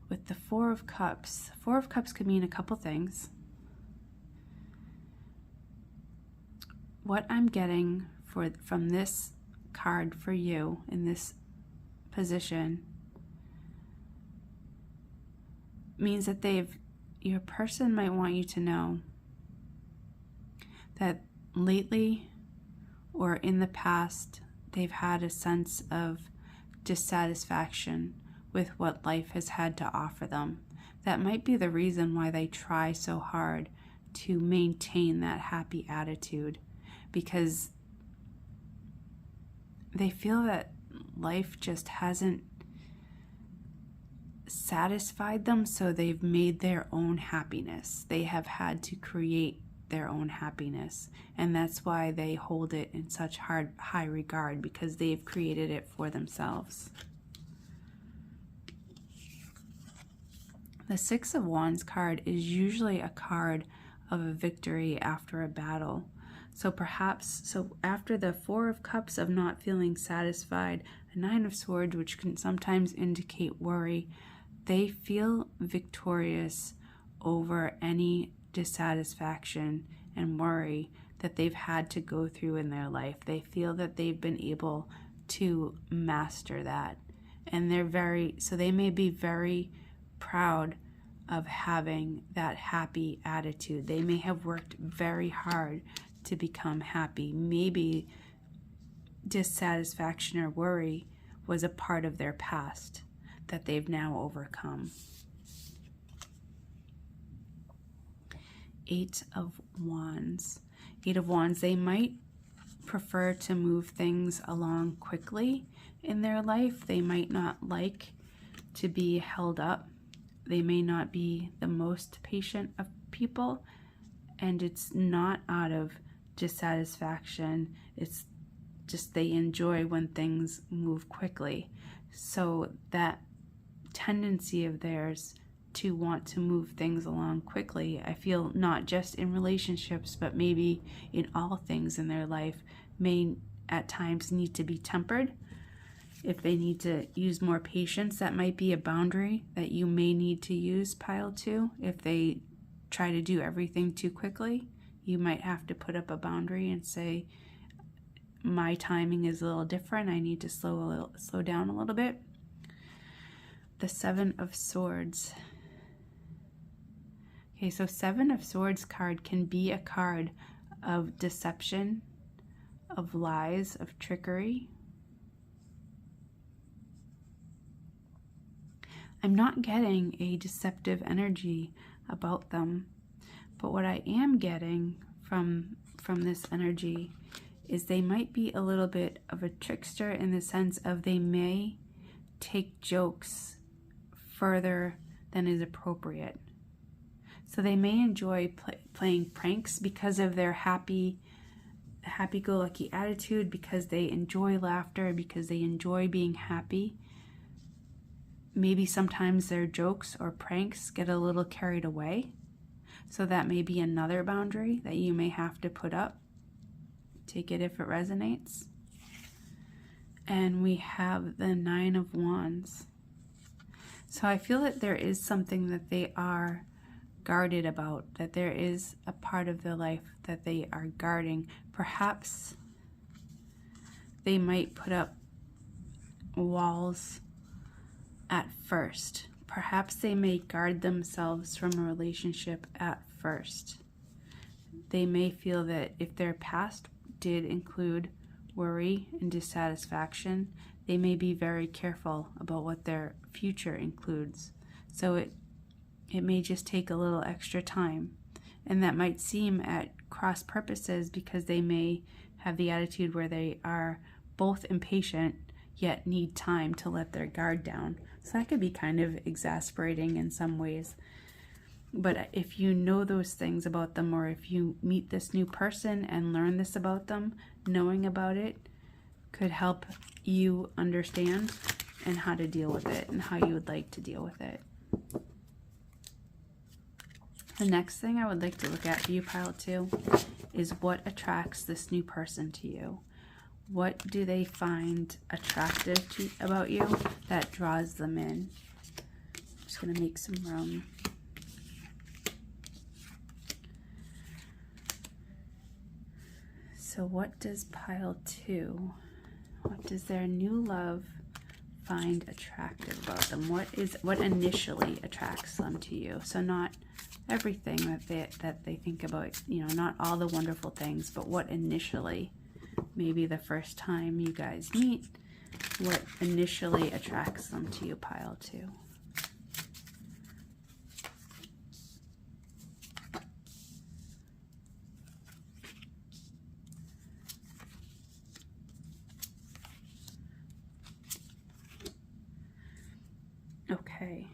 With the 4 of Cups, 4 of Cups could mean a couple things. What I'm getting from this card for you in this position means that your person might want you to know that lately or in the past they've had a sense of dissatisfaction with what life has had to offer them. That might be the reason why they try so hard to maintain that happy attitude, because they feel that life just hasn't satisfied them, so they've made their own happiness. They have had to create their own happiness, and that's why they hold it in such high regard, because they've created it for themselves. The Six of Wands card is usually a card of a victory after a battle. So after the Four of Cups of not feeling satisfied, a Nine of Swords, which can sometimes indicate worry, they feel victorious over any dissatisfaction and worry that they've had to go through in their life. They feel that they've been able to master that. And they may be very proud of having that happy attitude. They may have worked very hard to become happy. Maybe dissatisfaction or worry was a part of their past that they've now overcome. Eight of Wands. Eight of Wands, they might prefer to move things along quickly in their life. They might not like to be held up. They may not be the most patient of people, and it's not out of dissatisfaction. It's just they enjoy when things move quickly. So that tendency of theirs to want to move things along quickly, I feel not just in relationships, but maybe in all things in their life, may at times need to be tempered. If they need to use more patience, that might be a boundary that you may need to use, pile 2. If they try to do everything too quickly, you might have to put up a boundary and say, my timing is a little different. I need to slow down a little bit. The Seven of Swords. Okay, so Seven of Swords card can be a card of deception, of lies, of trickery. I'm not getting a deceptive energy about them, but what I am getting from this energy is they might be a little bit of a trickster, in the sense of they may take jokes further than is appropriate. So they may enjoy playing pranks because of their happy-go-lucky attitude, because they enjoy laughter, because they enjoy being happy. Maybe sometimes their jokes or pranks get a little carried away. So that may be another boundary that you may have to put up. Take it if it resonates. And we have the Nine of Wands. So I feel that there is something that they are guarded about, that there is a part of their life that they are guarding. Perhaps they might put up walls at first. Perhaps they may guard themselves from a relationship at first. They may feel that if their past did include worry and dissatisfaction, they may be very careful about what their future includes. So it may just take a little extra time. And that might seem at cross purposes, because they may have the attitude where they are both impatient yet need time to let their guard down. So that could be kind of exasperating in some ways. But if you know those things about them, or if you meet this new person and learn this about them, knowing about it could help you understand and how to deal with it and how you would like to deal with it. The next thing I would like to look at for you, pile 2, is what attracts this new person to you. What do they find attractive about you that draws them in? I'm just going to make some room. So what does pile 2, what does their new love find attractive about them? What initially attracts them to you? So not everything that they think about, you know, not all the wonderful things, but what initially, maybe the first time you guys meet, what initially attracts them to you, pile 2. Okay,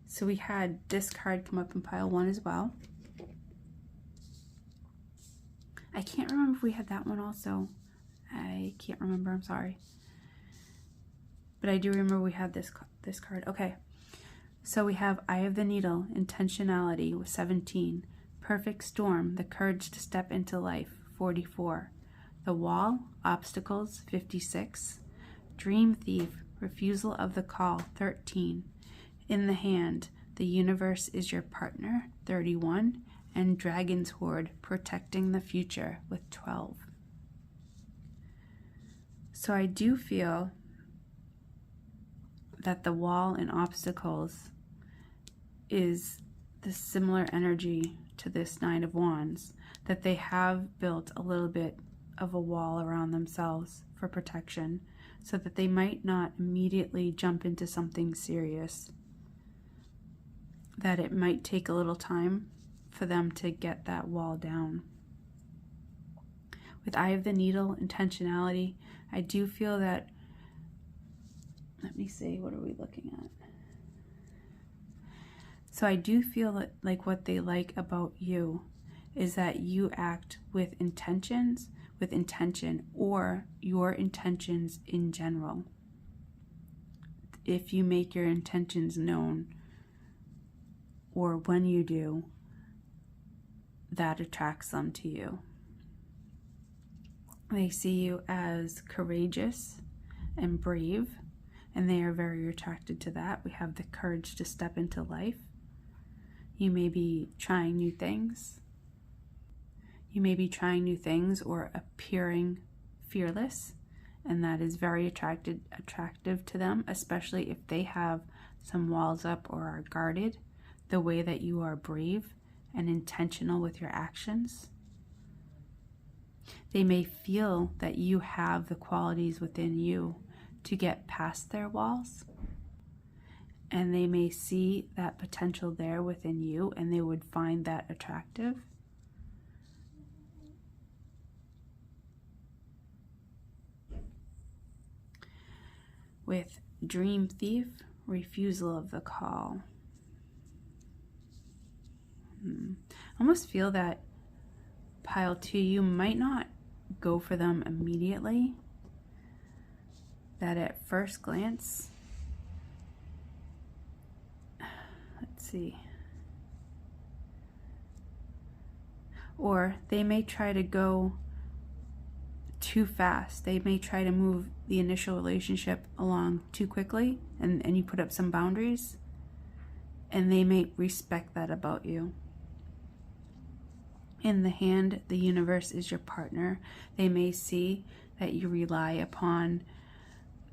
so we had this card come up in pile 1 as well. I can't remember if we had that one also. I can't remember, I'm sorry. But I do remember we had this card. Okay, so we have Eye of the Needle, Intentionality with 17. Perfect Storm, the courage to step into life, 44. The Wall, Obstacles, 56. Dream Thief, Refusal of the Call, 13. In the Hand, The Universe is Your Partner, 31. And Dragon's Hoard, Protecting the Future, with 12. So I do feel that the Wall and Obstacles is the similar energy to this Nine of Wands, that they have built a little bit of a wall around themselves for protection, so that they might not immediately jump into something serious, that it might take a little time for them to get that wall down. With Eye of the Needle, Intentionality, I do feel that, let me see, what are we looking at? So I do feel that, like, what they like about you is that you act with intention, or your intentions in general. If you make your intentions known, or when you do, that attracts them to you. They see you as courageous and brave, and they are very attracted to that. We have the courage to step into life. You may be trying new things. You may be trying new things or appearing fearless, and that is very attractive to them, especially if they have some walls up or are guarded. The way that you are brave and intentional with your actions. They may feel that you have the qualities within you to get past their walls, and they may see that potential there within you, and they would find that attractive. With Dream Thief, Refusal of the Call. I almost feel that pile 2, you might not go for them immediately. That at first glance, let's see. Or they may try to go too fast. They may try to move the initial relationship along too quickly, and you put up some boundaries, and they may respect that about you. In the Hand, the universe is your partner. They may see that you rely upon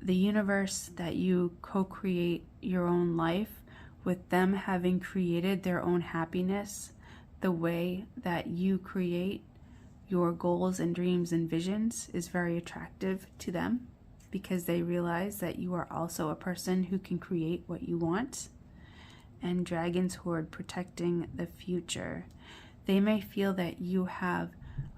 the universe, that you co-create your own life with them having created their own happiness, the way that you create your goals and dreams and visions is very attractive to them, because they realize that you are also a person who can create what you want. And Dragon's Hoard, Protecting the Future. They may feel that you have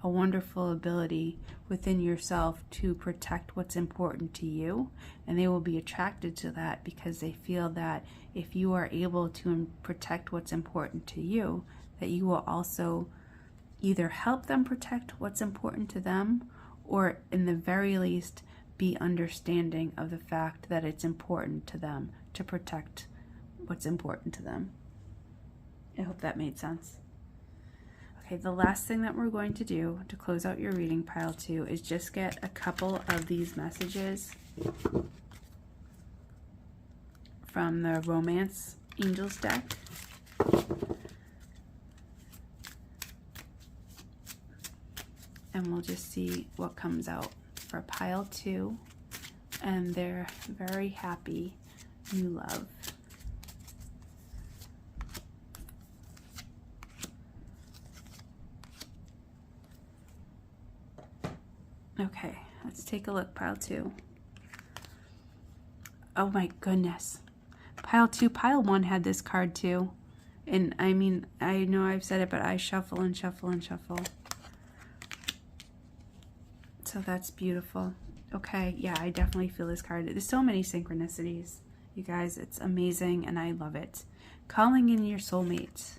a wonderful ability within yourself to protect what's important to you, and they will be attracted to that because they feel that if you are able to protect what's important to you, that you will also either help them protect what's important to them, or in the very least be understanding of the fact that it's important to them to protect what's important to them. I hope that made sense. Okay, the last thing that we're going to do to close out your reading, pile 2, is just get a couple of these messages from the Romance Angels deck. and we'll just see what comes out for pile 2 and their very happy new love. Okay, let's take a look. Pile 2. Oh my goodness. Pile 2, pile 1 had this card too. And I mean, I know I've said it, but I shuffle and shuffle and shuffle. So that's beautiful. Okay, yeah, I definitely feel this card. There's so many synchronicities, you guys. It's amazing and I love it. Calling in your soulmates.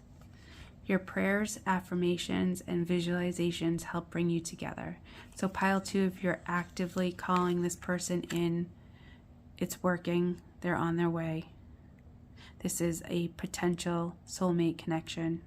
Your prayers, affirmations, and visualizations help bring you together. So pile 2, if you're actively calling this person in, it's working. They're on their way. This is a potential soulmate connection.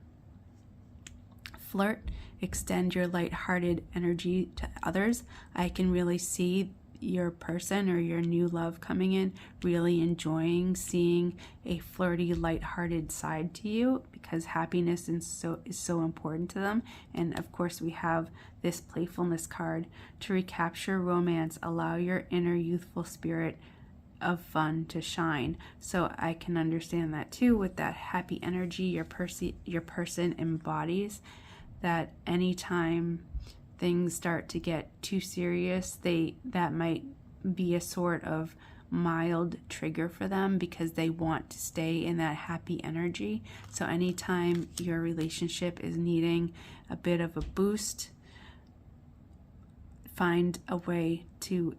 Flirt, extend your lighthearted energy to others. I can really see your person or your new love coming in really enjoying seeing a flirty, lighthearted side to you, because happiness is so important to them. And of course we have this playfulness card. To recapture romance, allow your inner youthful spirit of fun to shine. So I can understand that too, with that happy energy your person embodies. That anytime things start to get too serious, that might be a sort of mild trigger for them, because they want to stay in that happy energy. So anytime your relationship is needing a bit of a boost, find a way to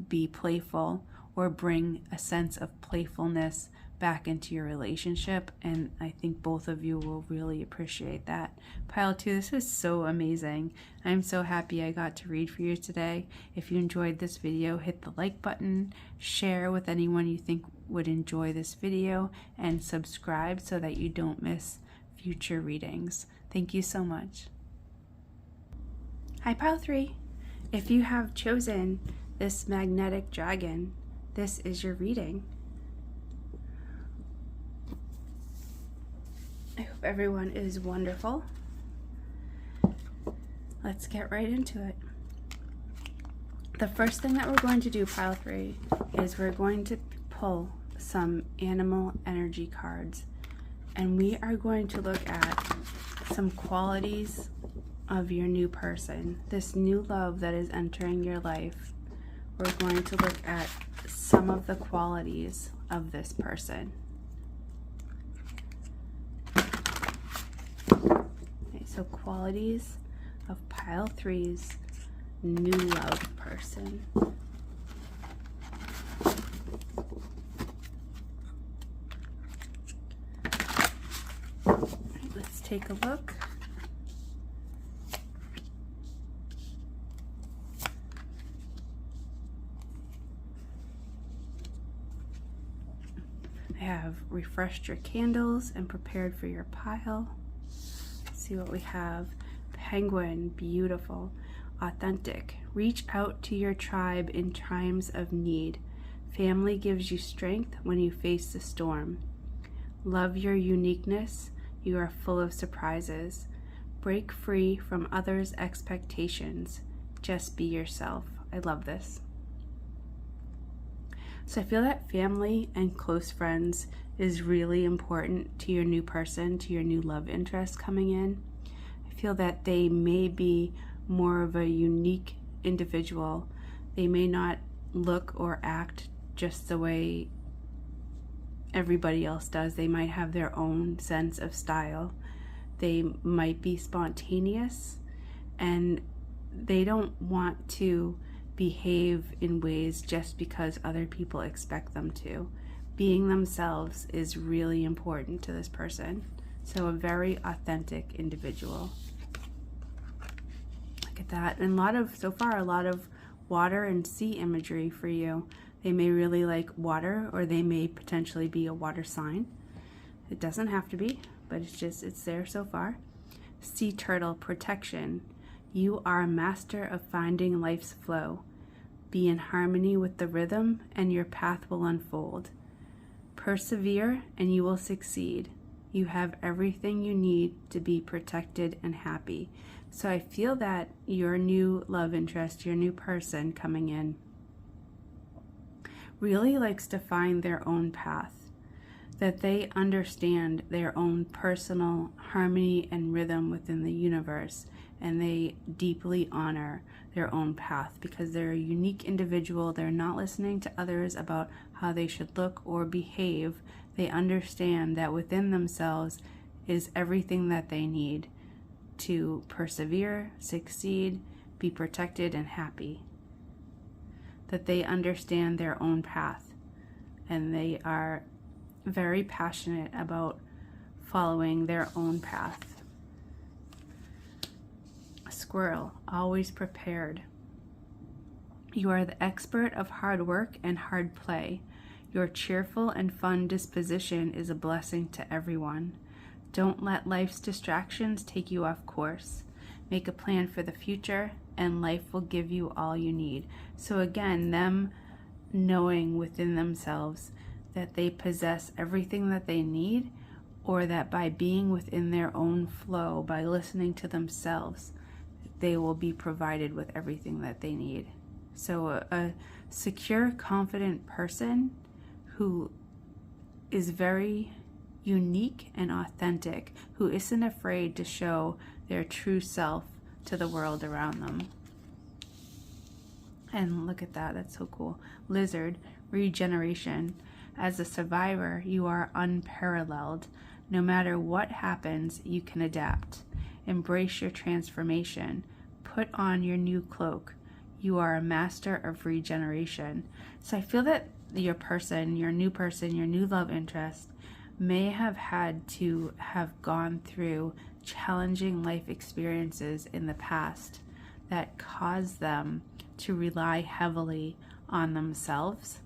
be playful or bring a sense of playfulness back into your relationship, and I think both of you will really appreciate that. Pile 2, this is so amazing. I'm so happy I got to read for you today. If you enjoyed this video, hit the like button, share with anyone you think would enjoy this video, and subscribe so that you don't miss future readings. Thank you so much. Hi Pile 3. If you have chosen this magnetic dragon, this is your reading. I hope everyone is wonderful. Let's get right into it. The first thing that we're going to do, Pile 3, is we're going to pull some animal energy cards, and we are going to look at some qualities of your new person, this new love that is entering your life. We're going to look at some of the qualities of this person. Okay, so qualities of Pile 3's new love person. Right, let's take a look. I have refreshed your candles and prepared for your pile. Let's see what we have. Penguin, beautiful. Authentic. Reach out to your tribe in times of need. Family gives you strength when you face the storm. Love your uniqueness. You are full of surprises. Break free from others' expectations. Just be yourself. I love this. So I feel that family and close friends is really important to your new person, to your new love interest coming in. I feel that they may be more of a unique individual. They may not look or act just the way everybody else does. They might have their own sense of style. They might be spontaneous, and they don't want to behave in ways just because other people expect them to. Being themselves is really important to this person. So a very authentic individual. Look at that. And so far a lot of water and sea imagery for you. They may really like water, or they may potentially be a water sign. It doesn't have to be, but it's there so far. Sea turtle, protection. You are a master of finding life's flow. Be in harmony with the rhythm and your path will unfold. Persevere and you will succeed. You have everything you need to be protected and happy. So I feel that your new love interest, your new person coming in, really likes to find their own path, that they understand their own personal harmony and rhythm within the universe, and they deeply honor their own path because they're a unique individual. They're not listening to others about how they should look or behave. They understand that within themselves is everything that they need to persevere, succeed, be protected, and happy. That they understand their own path, and they are very passionate about following their own path. A squirrel, always prepared. You are the expert of hard work and hard play. Your cheerful and fun disposition is a blessing to everyone. Don't let life's distractions take you off course. Make a plan for the future, and life will give you all you need. So again, them knowing within themselves that they possess everything that they need, or that by being within their own flow, by listening to themselves, they will be provided with everything that they need. So a secure, confident person who is very unique and authentic, who isn't afraid to show their true self to the world around them. And look at that, that's so cool. Lizard, regeneration. As a survivor, you are unparalleled. No matter what happens, you can adapt. Embrace your transformation. Put on your new cloak. You are a master of regeneration. So I feel that your new love interest may have had to have gone through challenging life experiences in the past that caused them to rely heavily on themselves,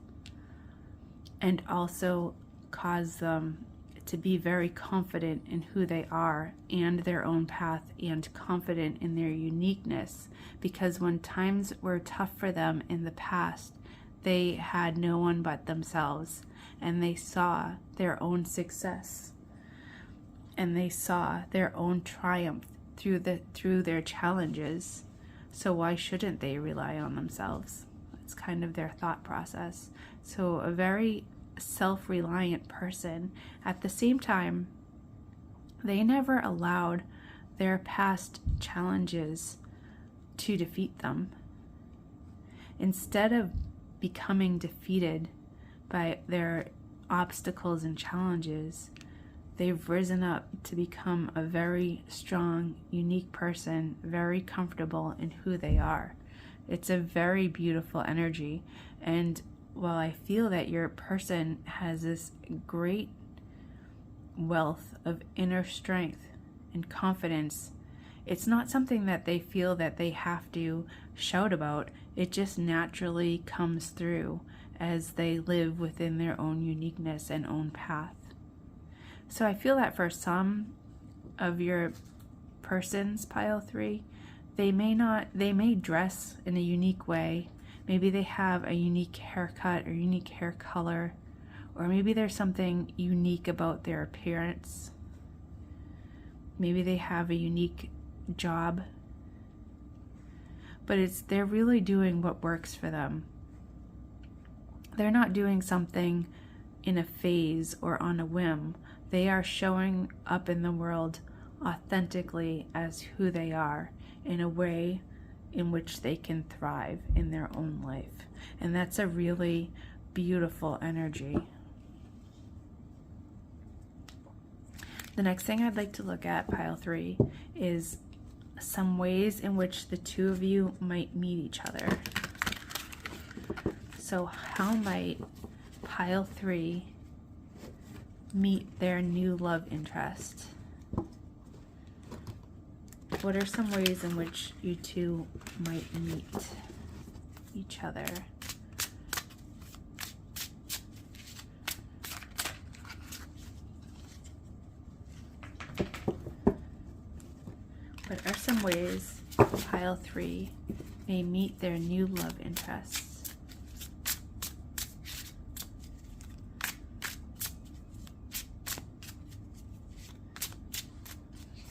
and also cause them to be very confident in who they are and their own path, and confident in their uniqueness, because when times were tough for them in the past, they had no one but themselves, and they saw their own success, and they saw their own triumph through their challenges. So why shouldn't they rely on themselves? It's kind of their thought process. So a very self-reliant person. At the same time, they never allowed their past challenges to defeat them. Instead of becoming defeated by their obstacles and challenges, they've risen up to become a very strong, unique person, very comfortable in who they are. It's a very beautiful energy. And while I feel that your person has this great wealth of inner strength and confidence, it's not something that they feel that they have to shout about. It just naturally comes through as they live within their own uniqueness and own path. So I feel that for some of your persons, pile 3, they may dress in a unique way. Maybe they have a unique haircut or unique hair color, or maybe there's something unique about their appearance. Maybe they have a unique job, but they're really doing what works for them. They're not doing something in a phase or on a whim. They are showing up in the world authentically as who they are, in a way in which they can thrive in their own life. And that's a really beautiful energy. The next thing I'd like to look at, pile 3, is some ways in which the two of you might meet each other. So how might pile 3 meet their new love interest? What are some ways in which you two might meet each other? What are some ways pile 3 may meet their new love interests?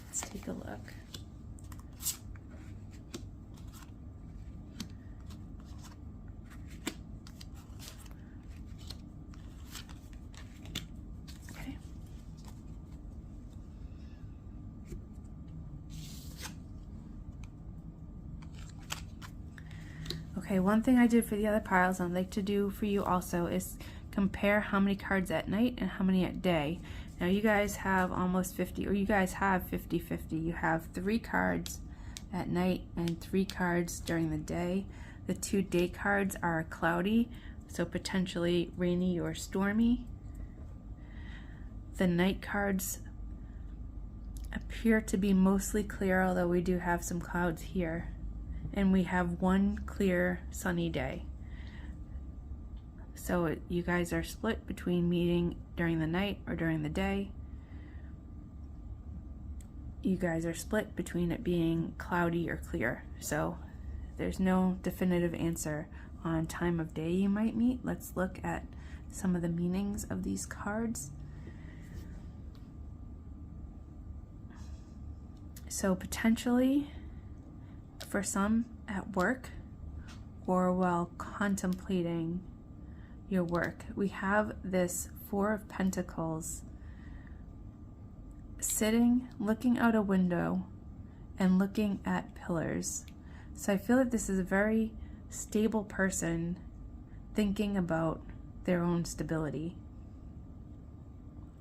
Let's take a look. Okay, one thing I did for the other piles I'd like to do for you also is compare how many cards at night and how many at day. Now you guys have almost 50, or you guys have 50-50. You have 3 cards at night and 3 cards during the day. The 2 day cards are cloudy, so potentially rainy or stormy. The night cards appear to be mostly clear, although we do have some clouds here. And we have 1 clear sunny day. So you guys are split between meeting during the night or during the day. You guys are split between it being cloudy or clear. So there's no definitive answer on time of day you might meet. Let's look at some of the meanings of these cards. So potentially for some at work or while contemplating your work, we have this 4 of Pentacles sitting, looking out a window and looking at pillars. So I feel that this is a very stable person thinking about their own stability.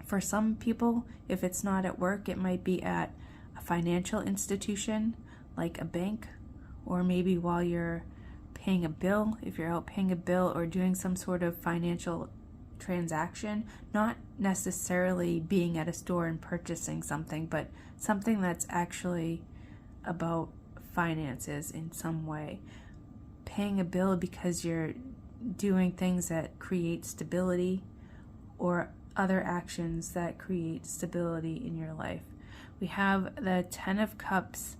For some people, if it's not at work, it might be at a financial institution like a bank, or maybe while you're paying a bill, if you're out paying a bill or doing some sort of financial transaction, not necessarily being at a store and purchasing something, but something that's actually about finances in some way. Paying a bill because you're doing things that create stability, or other actions that create stability in your life. We have the 10 of Cups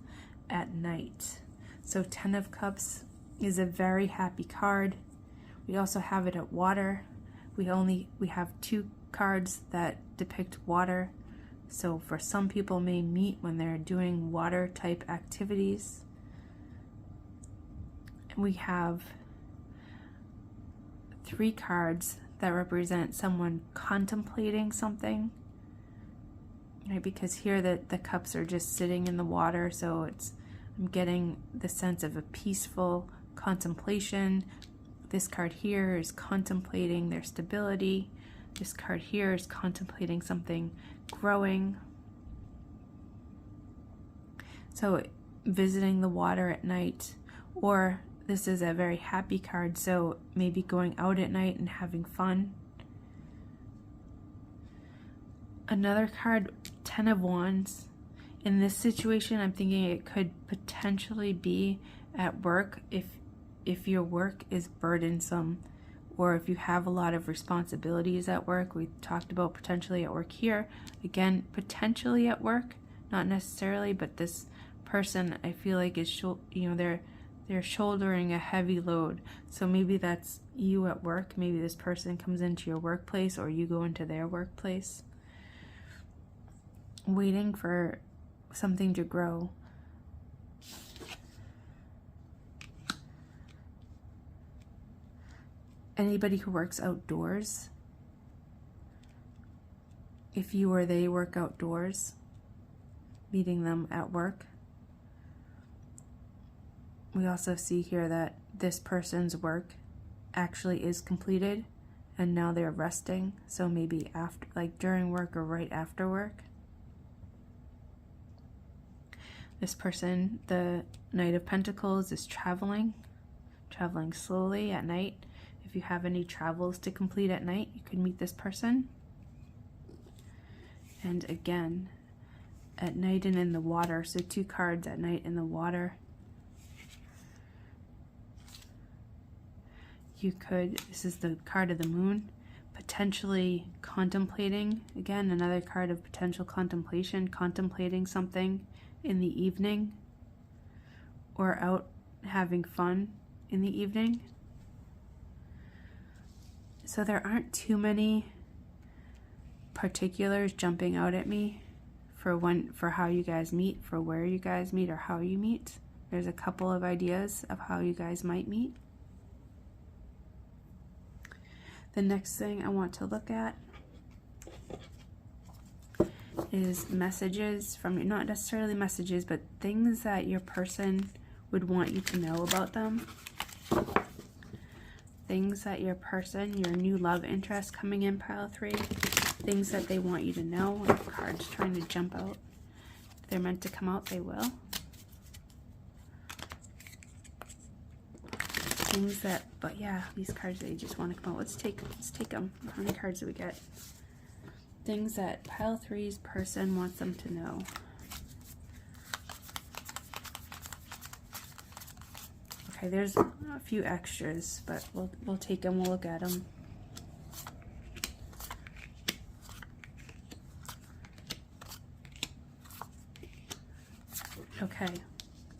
at night. So 10 of Cups is a very happy card. We also have it at water. We have 2 cards that depict water. So for some people may meet when they're doing water type activities. And we have 3 cards that represent someone contemplating something. Right, because here the cups are just sitting in the water, so I'm getting the sense of a peaceful contemplation. This card here is contemplating their stability. This card here is contemplating something growing. So visiting the water at night, or this is a very happy card, so maybe going out at night and having fun. Another card, 10 of Wands. In this situation, I'm thinking it could potentially be at work if your work is burdensome, or if you have a lot of responsibilities at work. We talked about potentially at work here. Again, potentially at work, not necessarily, but this person, I feel like is, they're shouldering a heavy load. So maybe that's you at work. Maybe this person comes into your workplace, or you go into their workplace, waiting for something to grow. Anybody who works outdoors, if you or they work outdoors, meeting them at work. We also see here that this person's work actually is completed and now they're resting, so maybe after, like during work or right after work. This person, the Knight of Pentacles, is traveling slowly at night. If you have any travels to complete at night, you could meet this person. And again, at night and in the water, so 2 cards at night in the water. This is the card of the Moon, potentially contemplating, again, another card of potential contemplation, contemplating something in the evening, or out having fun in the evening. So there aren't too many particulars jumping out at me for how you guys meet, for where you guys meet, or how you meet. There's a couple of ideas of how you guys might meet. The next thing I want to look at is messages from, not necessarily messages, but things that your person would want you to know about them. things that your person, your new love interest coming in, pile 3, things that they want you to know. If cards trying to jump out, if they're meant to come out, they will. Things that, but yeah, these cards, they just want to come out. Let's take them. How many cards do we get? Things that pile 3's person wants them to know. Okay, there's a few extras, but we'll take them. We'll look at them. Okay,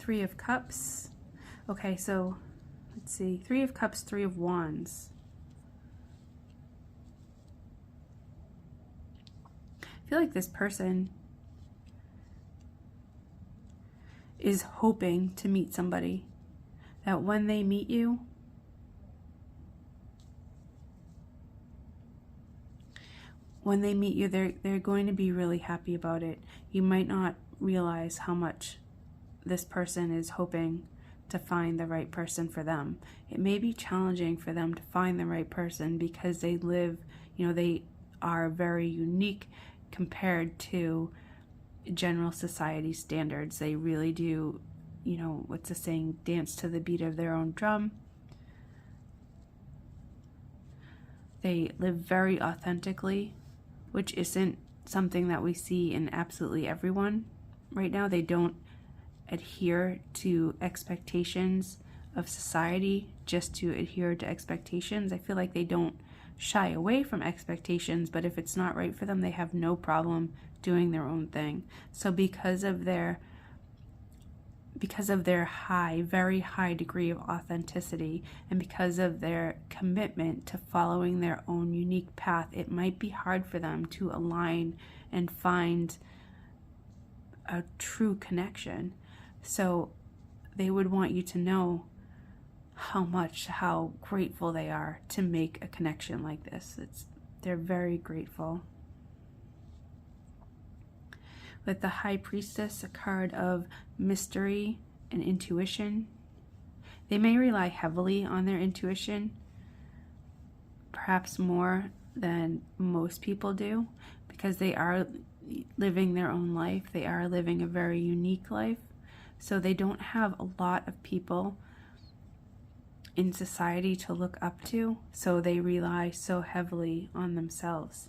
3 of Cups. Okay, so let's see. 3 of Cups, 3 of Wands. I feel like this person is hoping to meet somebody, that when they meet you, they're going to be really happy about it. You might not realize how much this person is hoping to find the right person for them. It may be challenging for them to find the right person because they live, they are very unique compared to general society standards. They really do, what's the saying, dance to the beat of their own drum. They live very authentically, which isn't something that we see in absolutely everyone right now. They don't adhere to expectations of society just to adhere to expectations. I feel like they don't shy away from expectations, but if it's not right for them, they have no problem doing their own thing. So because of their very high degree of authenticity, and because of their commitment to following their own unique path, it might be hard for them to align and find a true connection. So they would want you to know how grateful they are to make a connection like this. They're very grateful. With the High Priestess, a card of mystery and intuition. They may rely heavily on their intuition, perhaps more than most people do, because they are living their own life. They are living a very unique life. So they don't have a lot of people in society to look up to, so they rely so heavily on themselves.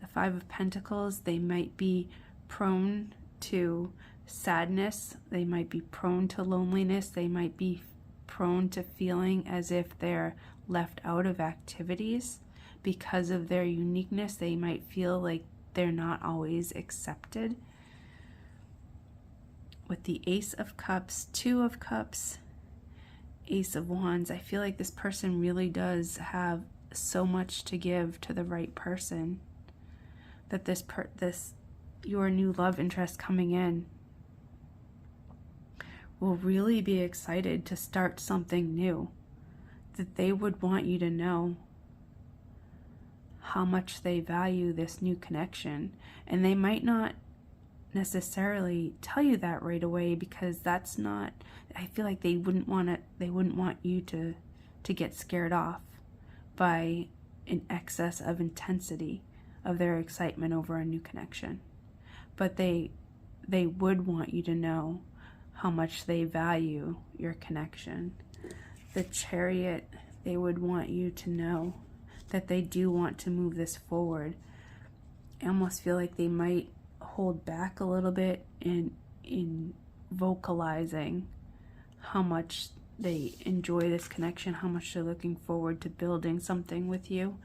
The 5 of Pentacles, they might be prone to sadness, they might be prone to loneliness, they might be prone to feeling as if they're left out of activities. Because of their uniqueness, they might feel like they're not always accepted. With the Ace of Cups, 2 of Cups, Ace of Wands, I feel like this person really does have so much to give to the right person, that your new love interest coming in will really be excited to start something new, that they would want you to know how much they value this new connection. And they might not necessarily tell you that right away, because that's not, I feel like they wouldn't want you to get scared off by an excess of intensity of their excitement over a new connection. But they would want you to know how much they value your connection. The Chariot, they would want you to know that they do want to move this forward. I almost feel like they might hold back a little bit in vocalizing how much they enjoy this connection, how much they're looking forward to building something with you.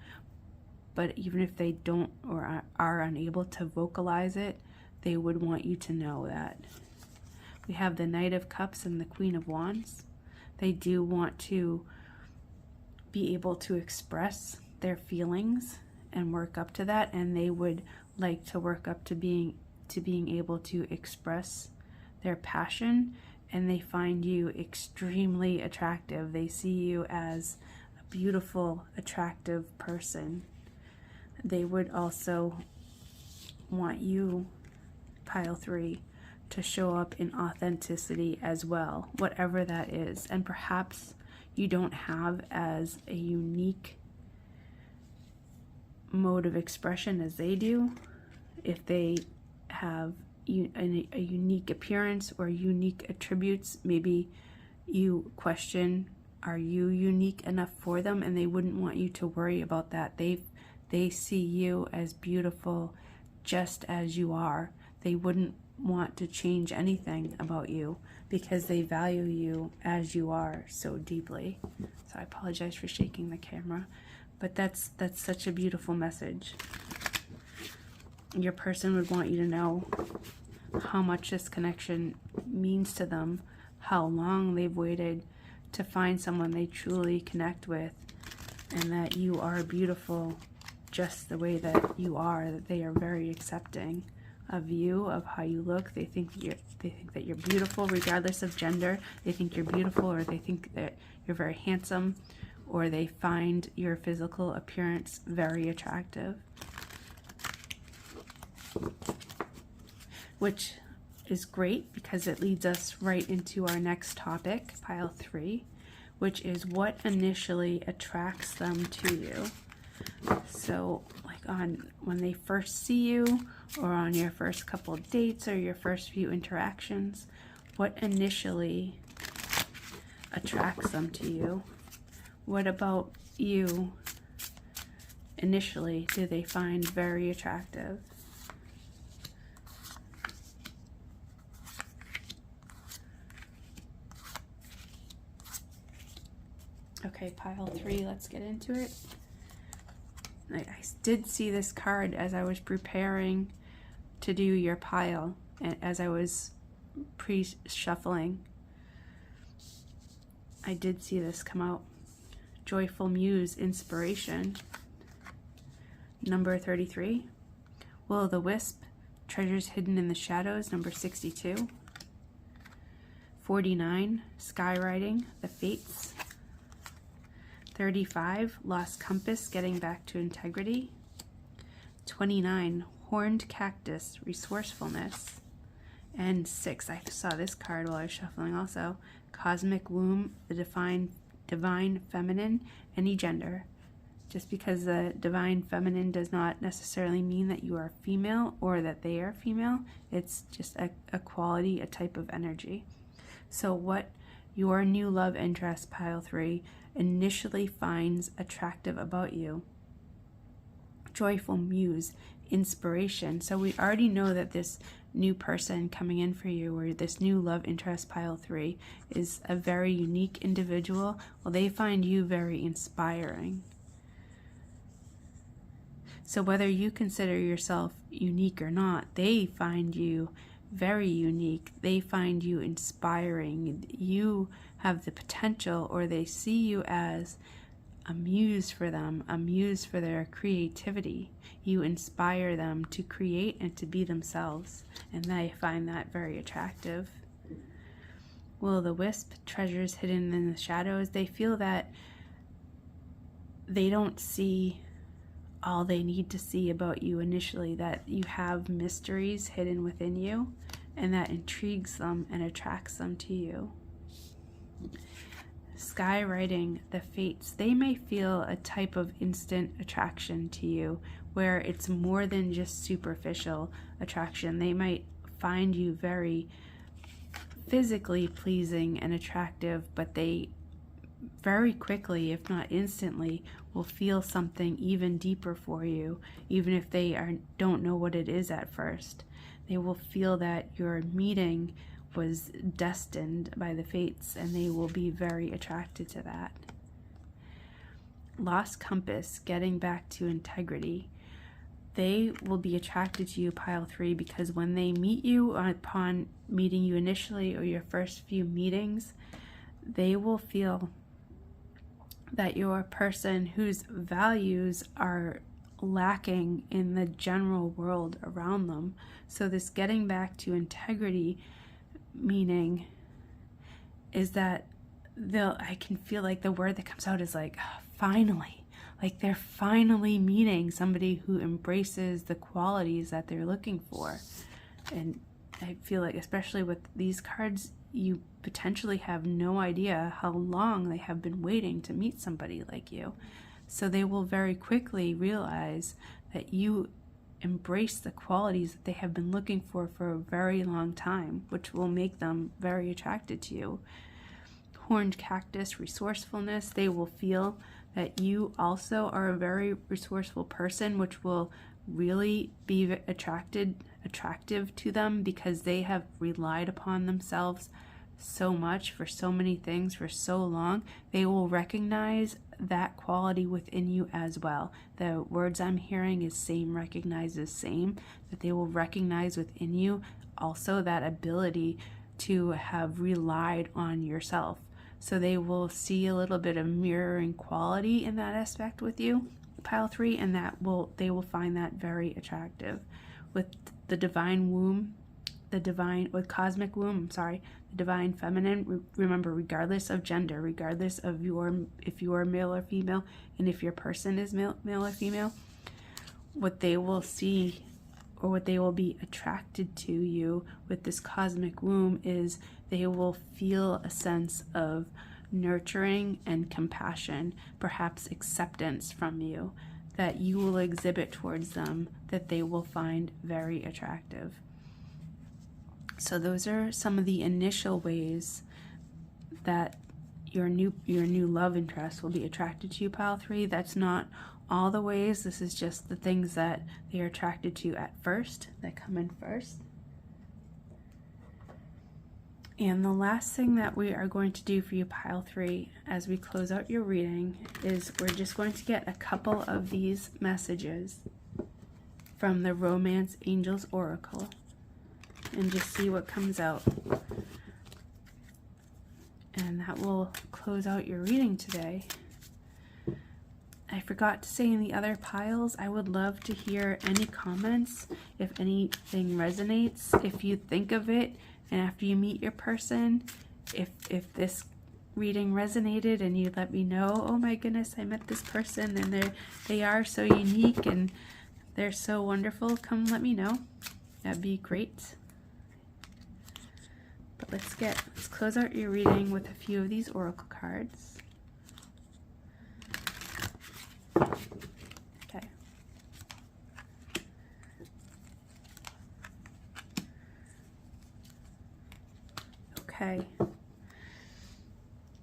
But even if they don't or are unable to vocalize it, they would want you to know that. We have the Knight of Cups and the Queen of Wands. They do want to be able to express their feelings and work up to that, and they would like to work up to being able to express their passion, and they find you extremely attractive. They see you as a beautiful, attractive person. They would also want you, pile 3, to show up in authenticity as well, whatever that is. And perhaps you don't have as a unique mode of expression as they do. If they have a unique appearance or unique attributes, maybe you question, are you unique enough for them? And they wouldn't want you to worry about that. They see you as beautiful just as you are. They wouldn't want to change anything about you because they value you as you are so deeply. So I apologize for shaking the camera, but that's such a beautiful message. Your person would want you to know how much this connection means to them, how long they've waited to find someone they truly connect with, and that you are beautiful just the way that you are, that they are very accepting of you, of how you look. They think that you're beautiful regardless of gender. They think you're beautiful, or they think that you're very handsome, or they find your physical appearance very attractive. Which is great because it leads us right into our next topic, pile 3, which is what initially attracts them to you. So like when they first see you, or on your first couple of dates or your first few interactions, what initially attracts them to you? What about you initially do they find very attractive? Okay, pile 3, let's get into it. I did see this card as I was preparing to do your pile, and as I was pre-shuffling, I did see this come out. Joyful Muse, Inspiration. Number 33. Will-o'-the-Wisp, Treasures Hidden in the Shadows. Number 62. 49. Skywriting, The Fates. 35, Lost Compass, Getting Back to Integrity. 29, Horned Cactus, Resourcefulness. And 6, I saw this card while I was shuffling also, Cosmic Womb, the Divine Feminine, any gender. Just because the Divine Feminine does not necessarily mean that you are female or that they are female. It's just a quality, a type of energy. So what your new love interest, pile 3, initially finds attractive about you. Joyful Muse, Inspiration. So we already know that this new person coming in for you, or this new love interest, pile 3, is a very unique individual. Well, they find you very inspiring. So whether you consider yourself unique or not, they find you very unique. They find you inspiring. You have the potential, or they see you as a muse for them, a muse for their creativity. You inspire them to create and to be themselves, and they find that very attractive. Will-o'-the-Wisp, Treasures Hidden in the Shadows. They feel that they don't see all they need to see about you initially, that you have mysteries hidden within you, and that intrigues them and attracts them to you. Skywriting, The Fates. They may feel a type of instant attraction to you where it's more than just superficial attraction. They might find you very physically pleasing and attractive, but they very quickly, if not instantly, will feel something even deeper for you, even if they don't know what it is at first. They will feel that your meeting was destined by the fates, and they will be very attracted to that. Lost Compass, Getting Back to Integrity. They will be attracted to you, pile 3, because when they meet you, upon meeting you initially or your first few meetings, they will feel that you're a person whose values are lacking in the general world around them. So this getting back to integrity meaning is that I can feel like the word that comes out is like, oh, finally. Like they're finally meeting somebody who embraces the qualities that they're looking for. And I feel like, especially with these cards, you potentially have no idea how long they have been waiting to meet somebody like you. So they will very quickly realize that you embrace the qualities that they have been looking for a very long time, which will make them very attracted to you. Horned cactus, resourcefulness. They will feel that you also are a very resourceful person, which will really be attractive to them, because they have relied upon themselves so much for so many things for so long. They will recognize that quality within you as well. The words I'm hearing is same recognizes same, that they will recognize within you also that ability to have relied on yourself. So they will see a little bit of mirroring quality in that aspect with you, pile 3, and they will find that very attractive. With the divine womb, with cosmic womb, the divine feminine, remember, regardless of gender, regardless of if you are male or female, and if your person is male or female, what they will see, or what they will be attracted to you with this cosmic womb, is they will feel a sense of nurturing and compassion, perhaps acceptance from you, that you will exhibit towards them, that they will find very attractive. So those are some of the initial ways that your new love interest will be attracted to you, pile 3. That's not all the ways. This is just the things that they are attracted to at first, that come in first. And the last thing that we are going to do for you, pile 3, as we close out your reading, is we're just going to get a couple of these messages from the Romance Angels Oracle and just see what comes out. And that will close out your reading today. I forgot to say in the other piles, I would love to hear any comments, if anything resonates, if you think of it, and after you meet your person, if this reading resonated and you let me know, oh my goodness, I met this person and they are so unique and they're so wonderful, come let me know. That'd be great. But let's close out your reading with a few of these oracle cards. Okay. Okay.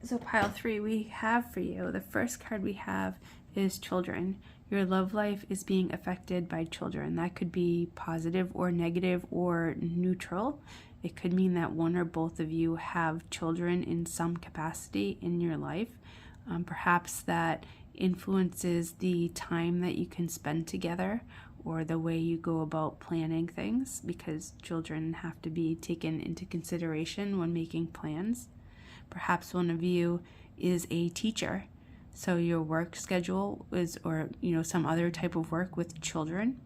So pile 3 we have for you, the first card we have is children. Your love life is being affected by children. That could be positive or negative or neutral. It could mean that one or both of you have children in some capacity in your life. Perhaps that influences the time that you can spend together or the way you go about planning things, because children have to be taken into consideration when making plans. Perhaps one of you is a teacher, so your work schedule is, or some other type of work with children.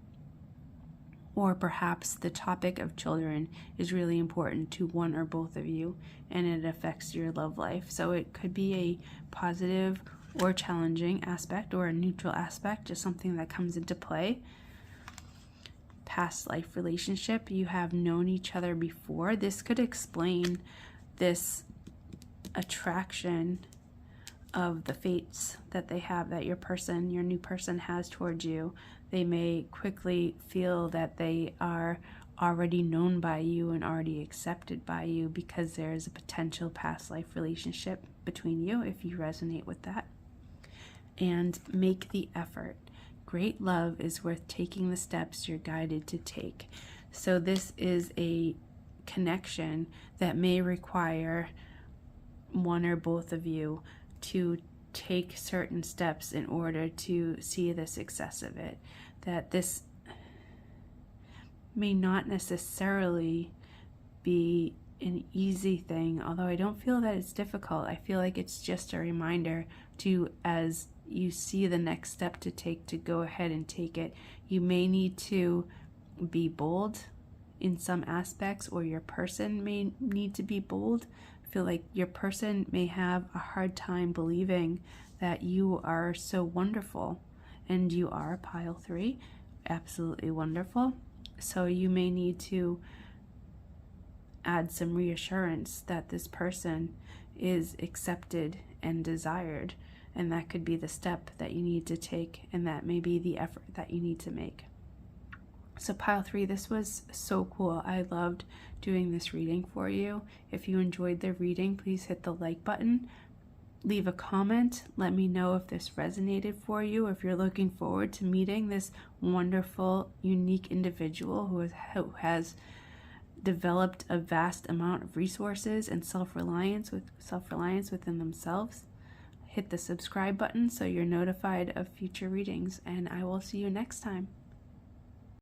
Or perhaps the topic of children is really important to one or both of you and it affects your love life. So it could be a positive or challenging aspect or a neutral aspect, just something that comes into play. Past life relationship, you have known each other before. This could explain this attraction of the fates that they have, that your new person has towards you. They may quickly feel that they are already known by you and already accepted by you, because there is a potential past life relationship between you, if you resonate with that. And make the effort. Great love is worth taking the steps you're guided to take. So this is a connection that may require one or both of you to take certain steps in order to see the success of it. That this may not necessarily be an easy thing, although I don't feel that it's difficult. I feel like it's just a reminder to, as you see the next step to take, to go ahead and take it. You may need to be bold in some aspects, or your person may need to be bold. I feel like your person may have a hard time believing that you are so wonderful, and you are, pile 3, absolutely wonderful. So you may need to add some reassurance that this person is accepted and desired, and that could be the step that you need to take, and that may be the effort that you need to make. So pile 3, this was so cool. I loved doing this reading for you. If you enjoyed the reading, please hit the like button. Leave a comment. Let me know if this resonated for you, if you're looking forward to meeting this wonderful, unique individual who has developed a vast amount of resources and self-reliance within themselves. Hit the subscribe button so you're notified of future readings, and I will see you next time.